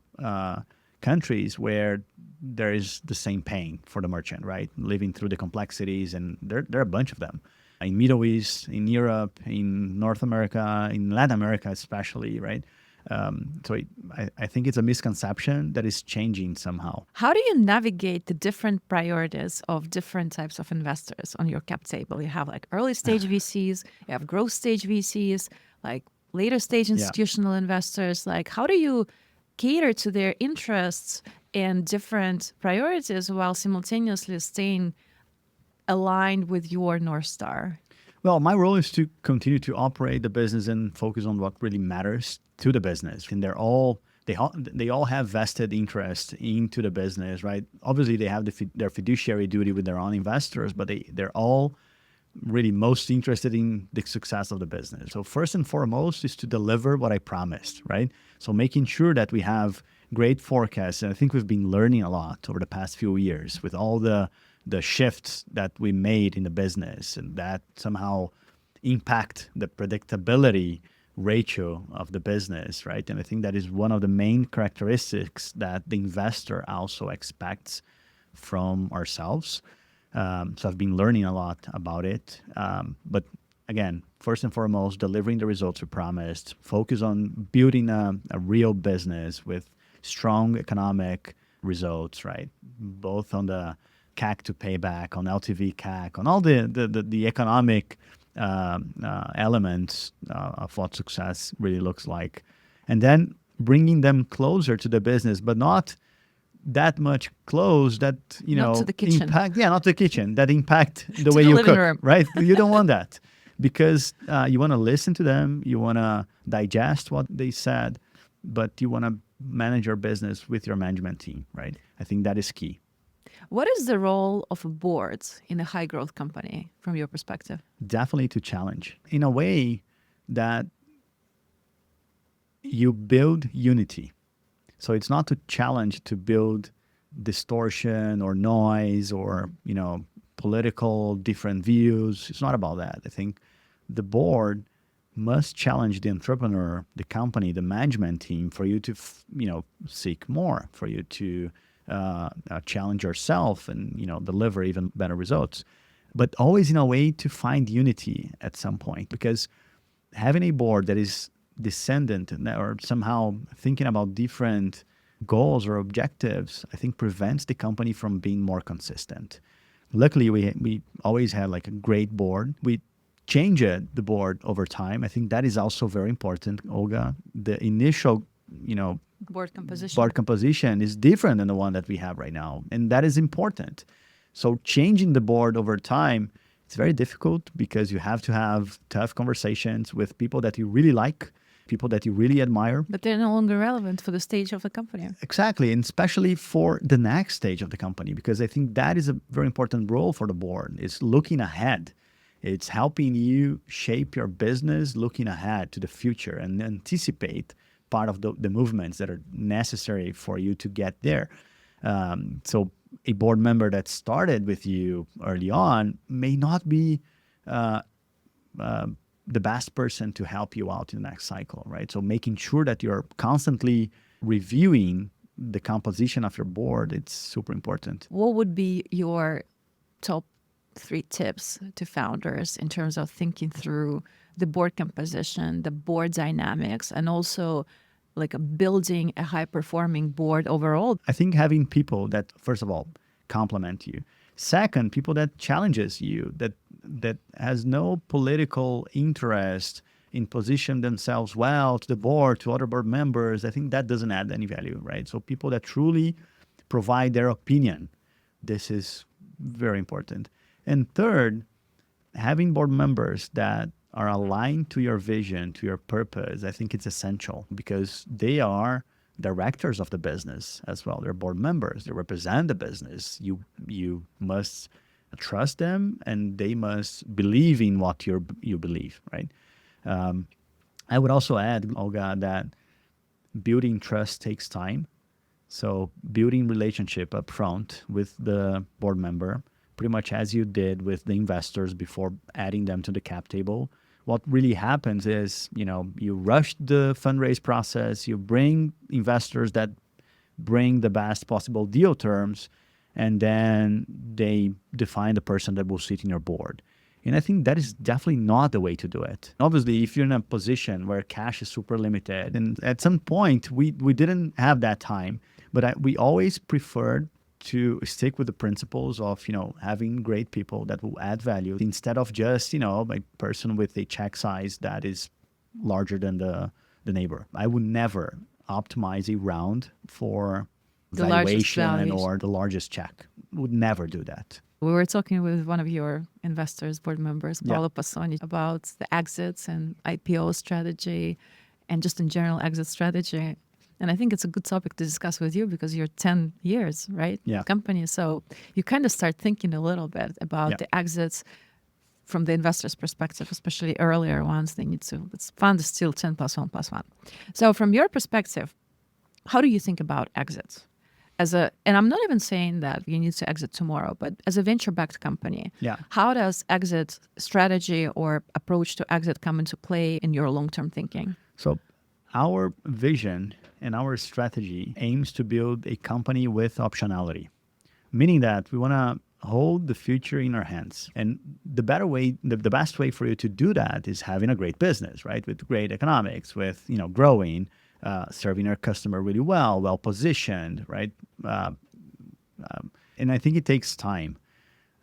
countries where there is the same pain for the merchant, right? Living through the complexities, and there are a bunch of them. In Middle East, in Europe, in North America, in Latin America especially, right? I think it's a misconception that is changing somehow. How do you navigate the different priorities of different types of investors on your cap table? You have like early stage VCs, you have growth stage VCs, like later stage institutional investors. Like, how do you cater to their interests and different priorities while simultaneously staying aligned with your North Star? Well, my role is to continue to operate the business and focus on what really matters to the business. And they all have vested interest into the business, right? Obviously, they have their fiduciary duty with their own investors, but they're all really most interested in the success of the business. So first and foremost is to deliver what I promised, right? So making sure that we have great forecasts. And I think we've been learning a lot over the past few years with all the shifts that we made in the business, and that somehow impact the predictability ratio of the business, right? And I think that is one of the main characteristics that the investor also expects from ourselves. So I've been learning a lot about it. But again, first and foremost, delivering the results we promised, focus on building a real business with strong economic results, right? Both on the CAC to payback, on LTV CAC, on all the economic elements of what success really looks like. And then bringing them closer to the business, but not that much close that, not to the kitchen. not the kitchen, that impact the To way the you living cook, room. right? You don't want that because you want to listen to them, you want to digest what they said, but you want to manage your business with your management team, right? I think that is key. What is the role of a board in a high growth company from your perspective? Definitely to challenge in a way that you build unity. So it's not to challenge to build distortion or noise or, political different views. It's not about that. I think the board must challenge the entrepreneur, the company, the management team for you to, seek more, for you to challenge yourself and, deliver even better results. But always in a way to find unity at some point, because having a board that is descendant or somehow thinking about different goals or objectives, I think prevents the company from being more consistent. Luckily, we always had like a great board. We changed the board over time. I think that is also very important, Olga. The initial, Board composition is different than the one that we have right now. And that is important. So changing the board over time, it's very difficult because you have to have tough conversations with people that you really like. people that you really admire. But they're no longer relevant for the stage of the company. Exactly, and especially for the next stage of the company, because I think that is a very important role for the board, is looking ahead. It's helping you shape your business, looking ahead to the future and anticipate part of the movements that are necessary for you to get there. So a board member that started with you early on may not be the best person to help you out in the next cycle, right? So making sure that you're constantly reviewing the composition of your board, it's super important. What would be your top 3 tips to founders in terms of thinking through the board composition, the board dynamics, and also like building a high-performing board overall? I think having people that, first of all, complement you. Second, people that challenges you, that has no political interest in position themselves well to the board, to other board members. I think that doesn't add any value, right? So people that truly provide their opinion, this is very important. And third, having board members that are aligned to your vision, to your purpose, I think it's essential because they are directors of the business as well. They're board members. They represent the business. You must trust them, and they must believe in what you believe, right? I would also add, Olga, that building trust takes time. So building relationship up front with the board member, pretty much as you did with the investors before adding them to the cap table. What really happens is, you rush the fundraise process, you bring investors that bring the best possible deal terms, and then they define the person that will sit in your board. And I think that is definitely not the way to do it. Obviously, if you're in a position where cash is super limited, and at some point we didn't have that time, but we always preferred to stick with the principles of, having great people that will add value instead of just, a person with a check size that is larger than the neighbor. I would never optimize a round for the valuation or the largest check. Would never do that. We were talking with one of your investors, board members, Paolo Passoni, about the exits and IPO strategy and just in general exit strategy. And I think it's a good topic to discuss with you because you're 10 years, right? Yeah. Company. So you kind of start thinking a little bit about the exits from the investor's perspective, especially earlier ones. They need to, it's fun to still 10 plus 1 plus 1. So from your perspective, how do you think about exits? And I'm not even saying that you need to exit tomorrow, but as a venture-backed company, how does exit strategy or approach to exit come into play in your long-term thinking? So our vision and our strategy aims to build a company with optionality, meaning that we want to hold the future in our hands. And the best way for you to do that is having a great business, right? With great economics, with, growing, serving our customer really well positioned, right? And I think it takes time.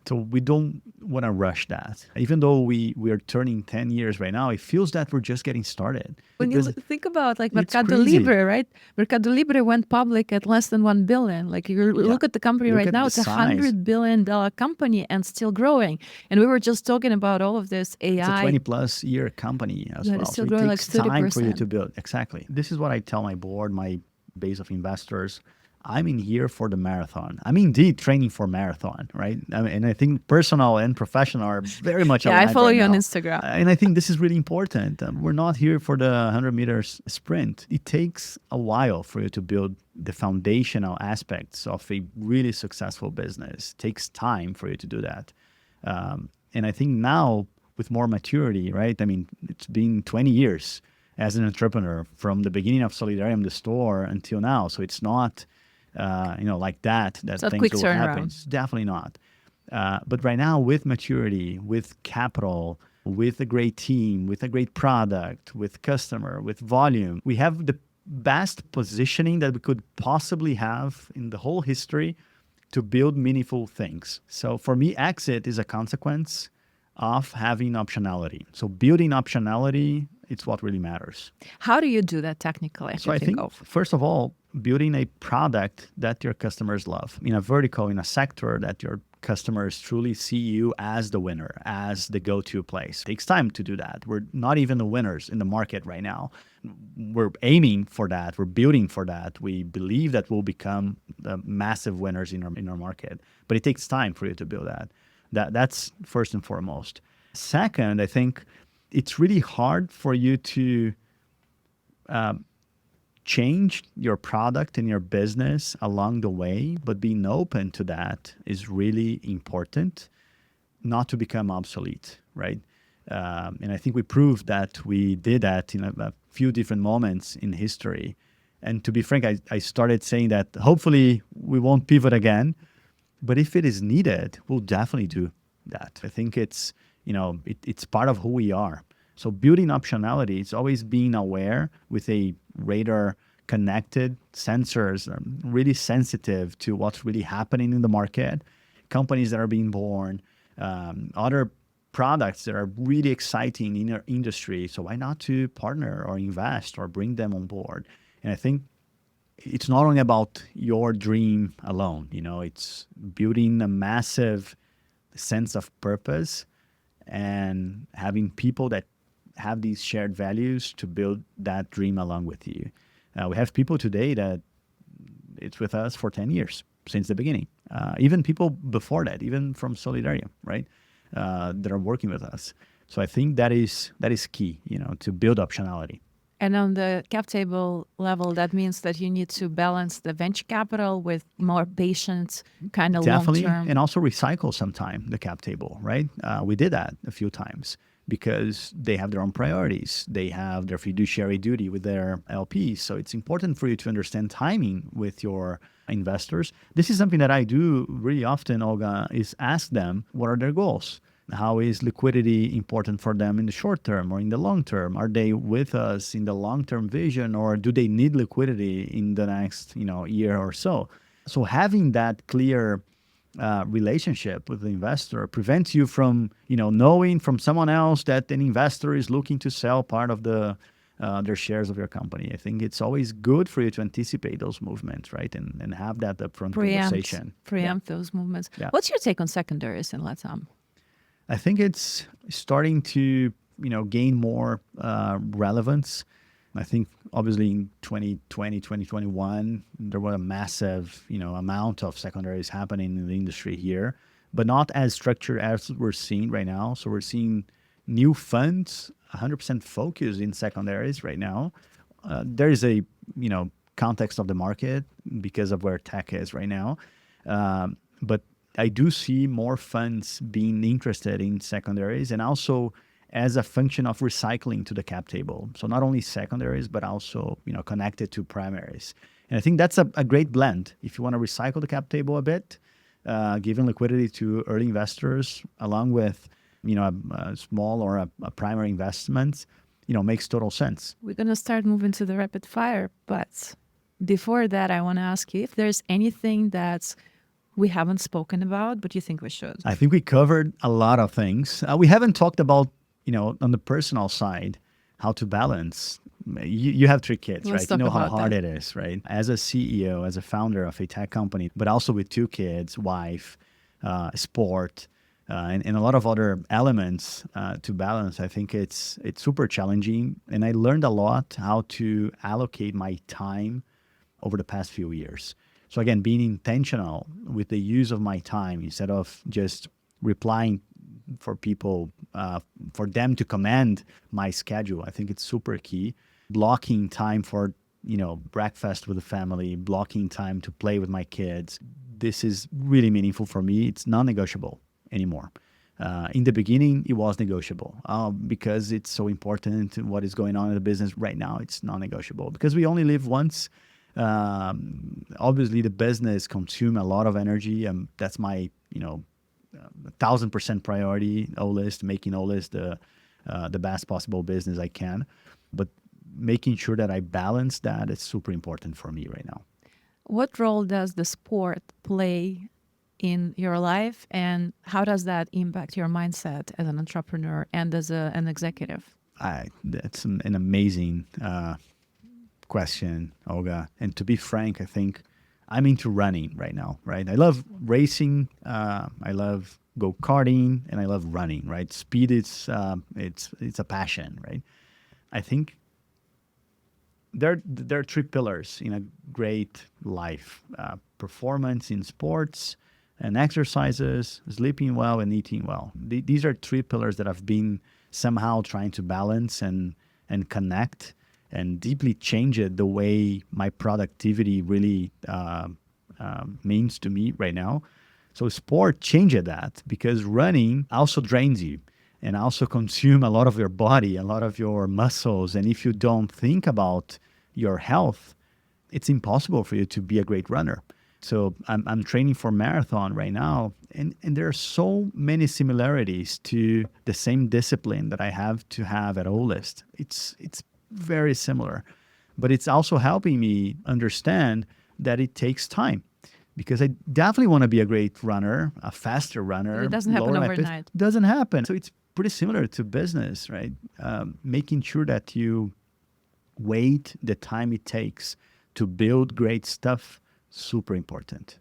So we don't want to rush that. Even though we are turning 10 years right now, it feels that we're just getting started. When you think about like Mercado Libre, right? Mercado Libre went public at less than 1 billion. Like you look at the company right now, it's $100 billion company and still growing. And we were just talking about all of this AI. It's a 20 plus year company as well. It's still so growing it like takes 30%. time for you to build. Exactly. This is what I tell my board, my base of investors. I'm in here for the marathon. I'm indeed training for marathon, right? And I think personal and professional are very much aligned. I follow you now. on Instagram. And I think this is really important. We're not here for the 100 meters sprint. It takes a while for you to build the foundational aspects of a really successful business. It takes time for you to do that. And I think now with more maturity, right? I mean, it's been 20 years as an entrepreneur from the beginning of Solidarium, the store, until now. So it's not... like that things will happen. It's definitely not. But right now, with maturity, with capital, with a great team, with a great product, with customer, with volume, we have the best positioning that we could possibly have in the whole history to build meaningful things. So for me, exit is a consequence of having optionality. So building optionality, it's what really matters. How do you do that technically? So I think, first of all, building a product that your customers love in a vertical, in a sector that your customers truly see you as the winner, as the go-to place. It takes time to do that. We're not even the winners in the market right now. We're aiming for that. We're building for that. We believe that we'll become the massive winners in our market. But it takes time for you to build that. That's first and foremost. Second, I think it's really hard for you to change your product and your business along the way, but being open to that is really important, not to become obsolete, right? And I think we proved that we did that in a few different moments in history. And to be frank, I started saying that hopefully we won't pivot again, but if it is needed, we'll definitely do that. I think it's, it's part of who we are. So building optionality, it's always being aware with a radar connected sensors, really sensitive to what's really happening in the market, companies that are being born, other products that are really exciting in our industry. So why not to partner or invest or bring them on board? And I think it's not only about your dream alone, it's building a massive sense of purpose and having people that have these shared values to build that dream along with you. We have people today that it's with us for 10 years since the beginning. Even people before that, even from Solidaria, right? That are working with us. So I think that is key, to build optionality. And on the cap table level, that means that you need to balance the venture capital with more patient, kind of Definitely, long-term. and also recycle sometime the cap table, right? We did that a few times because they have their own priorities. They have their fiduciary duty with their LPs. So it's important for you to understand timing with your investors. This is something that I do really often, Olga, is ask them, what are their goals? How is liquidity important for them in the short term or in the long term? Are they with us in the long-term vision, or do they need liquidity in the next, year or so? So having that clear relationship with the investor prevents you from, knowing from someone else that an investor is looking to sell part of their shares of your company. I think it's always good for you to anticipate those movements, right? And have that upfront conversation. Preempt those movements. Yeah. What's your take on secondaries in LATAM? I think it's starting to, gain more relevance. I think obviously in 2020, 2021, there was a massive, amount of secondaries happening in the industry here, but not as structured as we're seeing right now. So we're seeing new funds 100% focused in secondaries right now. There is a, context of the market because of where tech is right now. But I do see more funds being interested in secondaries, and also as a function of recycling to the cap table. So not only secondaries, but also, connected to primaries. And I think that's a great blend. If you want to recycle the cap table a bit, giving liquidity to early investors along with, a small or a primary investment, makes total sense. We're going to start moving to the rapid fire. But before that, I want to ask you if there's anything that's we haven't spoken about, but you think we should. I think we covered a lot of things. We haven't talked about, on the personal side, how to balance. You have 3 kids, Let's right? talk You know how about hard that. it is, right? As a CEO, as a founder of a tech company, but also with 2 kids, wife, sport, and a lot of other elements to balance. I think it's super challenging. And I learned a lot how to allocate my time over the past few years. So again, being intentional with the use of my time instead of just replying for people, for them to command my schedule. I think it's super key. Blocking time for, breakfast with the family, blocking time to play with my kids. This is really meaningful for me. It's non-negotiable anymore. In the beginning, it was negotiable because it's so important what is going on in the business right now. It's non-negotiable because we only live once. Obviously the business consume a lot of energy, and that's my 1,000% priority. Olist, making Olist the best possible business I can, but making sure that I balance that is super important for me right now. What role does the sport play in your life, and how does that impact your mindset as an entrepreneur and as an executive? That's an amazing question, Olga. And to be frank, I think I'm into running right now, right? I love racing. I love go karting, and I love running, right? Speed it's a passion, right? I think there are three pillars in a great life: performance in sports and exercises, sleeping well, and eating well. These are three pillars that I've been somehow trying to balance and connect and deeply change it the way my productivity really means to me right now. So sport changed that because running also drains you and also consume a lot of your body, a lot of your muscles. And if you don't think about your health, it's impossible for you to be a great runner. So I'm training for marathon right now, and there are so many similarities to the same discipline that I have to have at Olist. It's very similar, but it's also helping me understand that it takes time because I definitely want to be a great runner, a faster runner. But it doesn't happen lower my pace. overnight. Doesn't happen. So it's pretty similar to business, right? Making sure that you wait the time it takes to build great stuff, super important.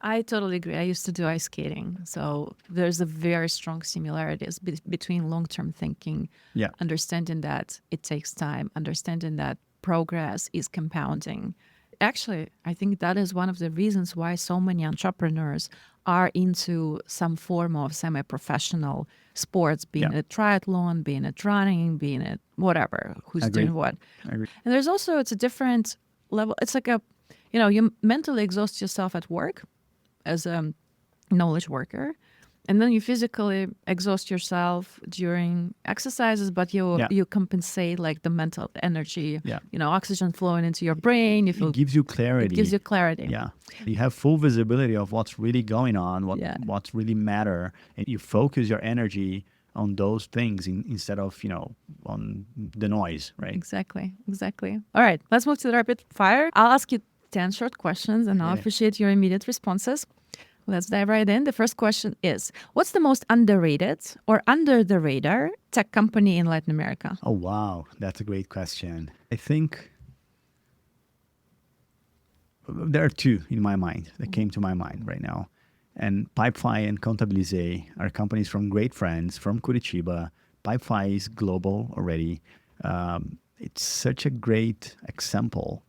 I totally agree. I used to do ice skating. So there's a very strong similarities between long-term thinking, Yeah. understanding that it takes time, understanding that progress is compounding. Actually, I think that is one of the reasons why so many entrepreneurs are into some form of semi-professional sports, being Yeah. it triathlon, being it running, being it whatever, who's Agree. doing what. I agree. And there's also, it's a different level. It's like you mentally exhaust yourself at work as a knowledge worker, and then you physically exhaust yourself during exercises, but Yeah. you compensate like the mental energy, Yeah. oxygen flowing into your brain. You feel It gives you clarity. it gives you clarity. Yeah. You have full visibility of what's really going on, Yeah. what's really matter, and you focus your energy on those things instead of, on the noise, right? Exactly. All right, let's move to the rapid fire. I'll ask you 10 short questions and I'll Yeah. appreciate your immediate responses. Let's dive right in. The first question is, what's the most underrated or under the radar tech company in Latin America? Oh, wow. That's a great question. I think there are two in my mind that came to my mind right now. And Pipefy and Contabilize are companies from great friends from Curitiba. Pipefy is global already. It's such a great example.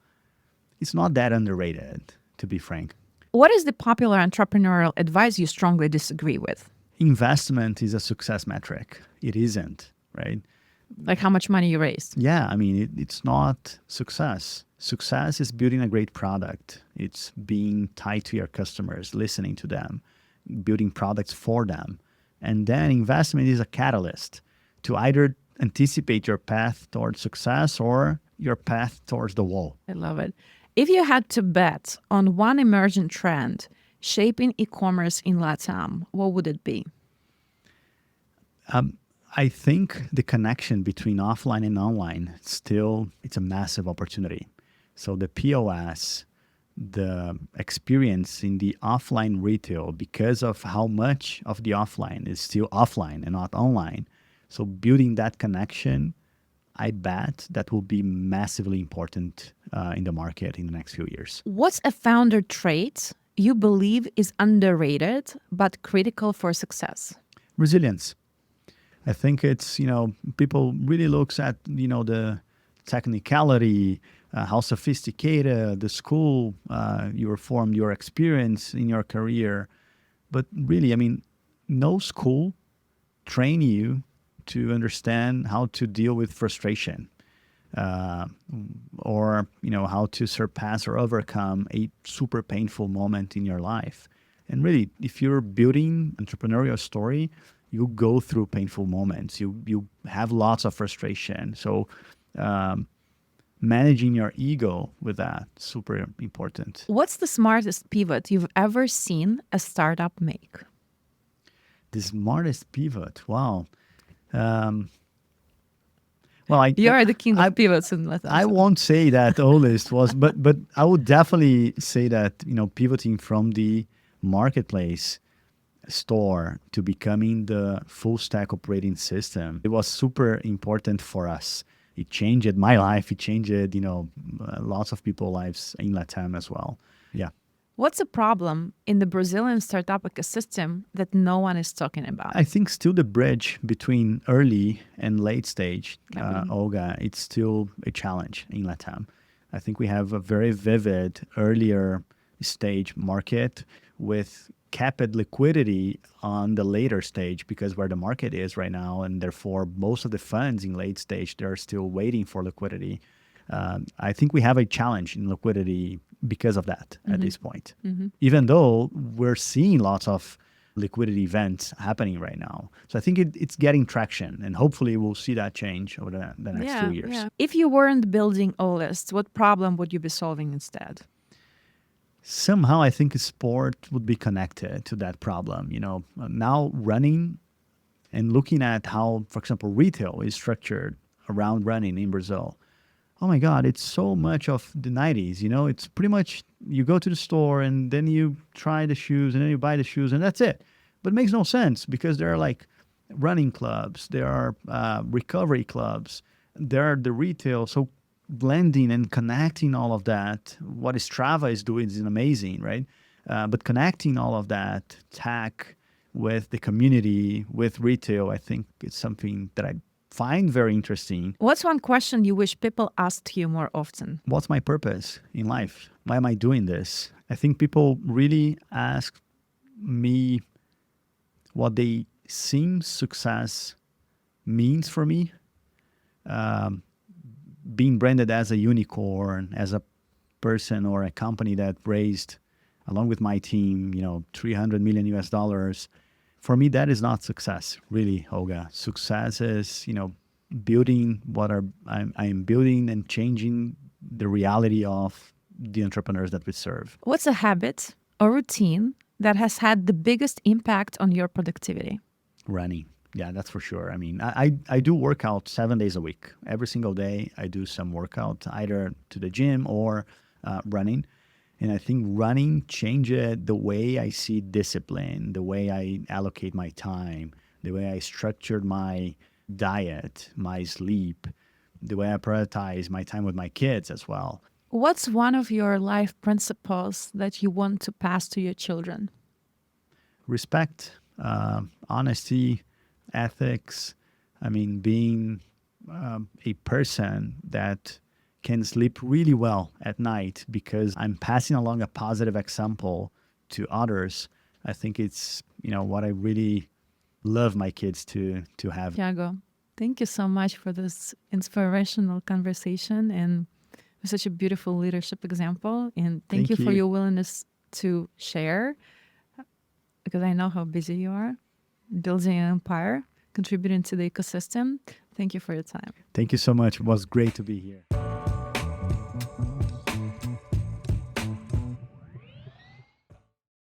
It's not that underrated, to be frank. What is the popular entrepreneurial advice you strongly disagree with? Investment is a success metric. It isn't, right? Like how much money you raised? Yeah, I mean, it's not success. Success is building a great product. It's being tied to your customers, listening to them, building products for them. And then investment is a catalyst to either anticipate your path towards success or your path towards the wall. I love it. If you had to bet on one emerging trend shaping e-commerce in LATAM, what would it be? I think the connection between offline and online it's a massive opportunity. So the POS, the experience in the offline retail, because of how much of the offline is still offline and not online. So building that connection, I bet that will be massively important in the market in the next few years. What's a founder trait you believe is underrated but critical for success? Resilience. I think it's, people really looks at, the technicality, how sophisticated the school you were formed, your experience in your career. But really, I mean, no school train you to understand how to deal with frustration or, how to surpass or overcome a super painful moment in your life. And really, if you're building entrepreneurial story, you go through painful moments. You have lots of frustration. So managing your ego with that, super important. What's the smartest pivot you've ever seen a startup make? The smartest pivot. Wow. Well, You are the king of pivots in LATAM. I won't say that Olist was, but I would definitely say that, pivoting from the marketplace store to becoming the full stack operating system, it was super important for us. It changed my life. It changed, lots of people's lives in LATAM as well. Yeah. What's a problem in the Brazilian startup ecosystem that no one is talking about? I think still the bridge between early and late stage, Capital. Olga, it's still a challenge in Latam. I think we have a very vivid earlier stage market with capped liquidity on the later stage because where the market is right now, and therefore most of the funds in late stage, they're still waiting for liquidity. I think we have a challenge in liquidity because of that at this point. Even though we're seeing lots of liquidity events happening right now. So I think it's getting traction, and hopefully we'll see that change over the next few years. Yeah. If you weren't building Olist, what problem would you be solving instead? Somehow I think sport would be connected to that problem. Now running and looking at how, for example, retail is structured around running in Brazil. Oh my God, it's so much of the 90s. It's pretty much you go to the store and then you try the shoes and then you buy the shoes and that's it. But it makes no sense because there are like running clubs, there are recovery clubs, there are the retail. So blending and connecting all of that, what Strava is doing is amazing, right? But connecting all of that tech with the community, with retail, I think it's something that I find very interesting. What's one question you wish people asked you more often? What's my purpose in life? Why am I doing this? I think people really ask me what they seem success means for me. Being branded as a unicorn, as a person or a company that raised, along with my team, $300 million US. For me, that is not success, really, Olga. Success is, building what I am building and changing the reality of the entrepreneurs that we serve. What's a habit or routine that has had the biggest impact on your productivity? Running. Yeah, that's for sure. I mean, I do workout 7 days a week. Every single day, I do some workout, either to the gym or running. And I think running changed the way I see discipline, the way I allocate my time, the way I structured my diet, my sleep, the way I prioritize my time with my kids as well. What's one of your life principles that you want to pass to your children? Respect, honesty, ethics. I mean, being a person that can sleep really well at night because I'm passing along a positive example to others. I think it's, what I really love my kids to have. Tiago, thank you so much for this inspirational conversation and such a beautiful leadership example. And thank you for your willingness to share, because I know how busy you are building an empire, contributing to the ecosystem. Thank you for your time. Thank you so much. It was great to be here.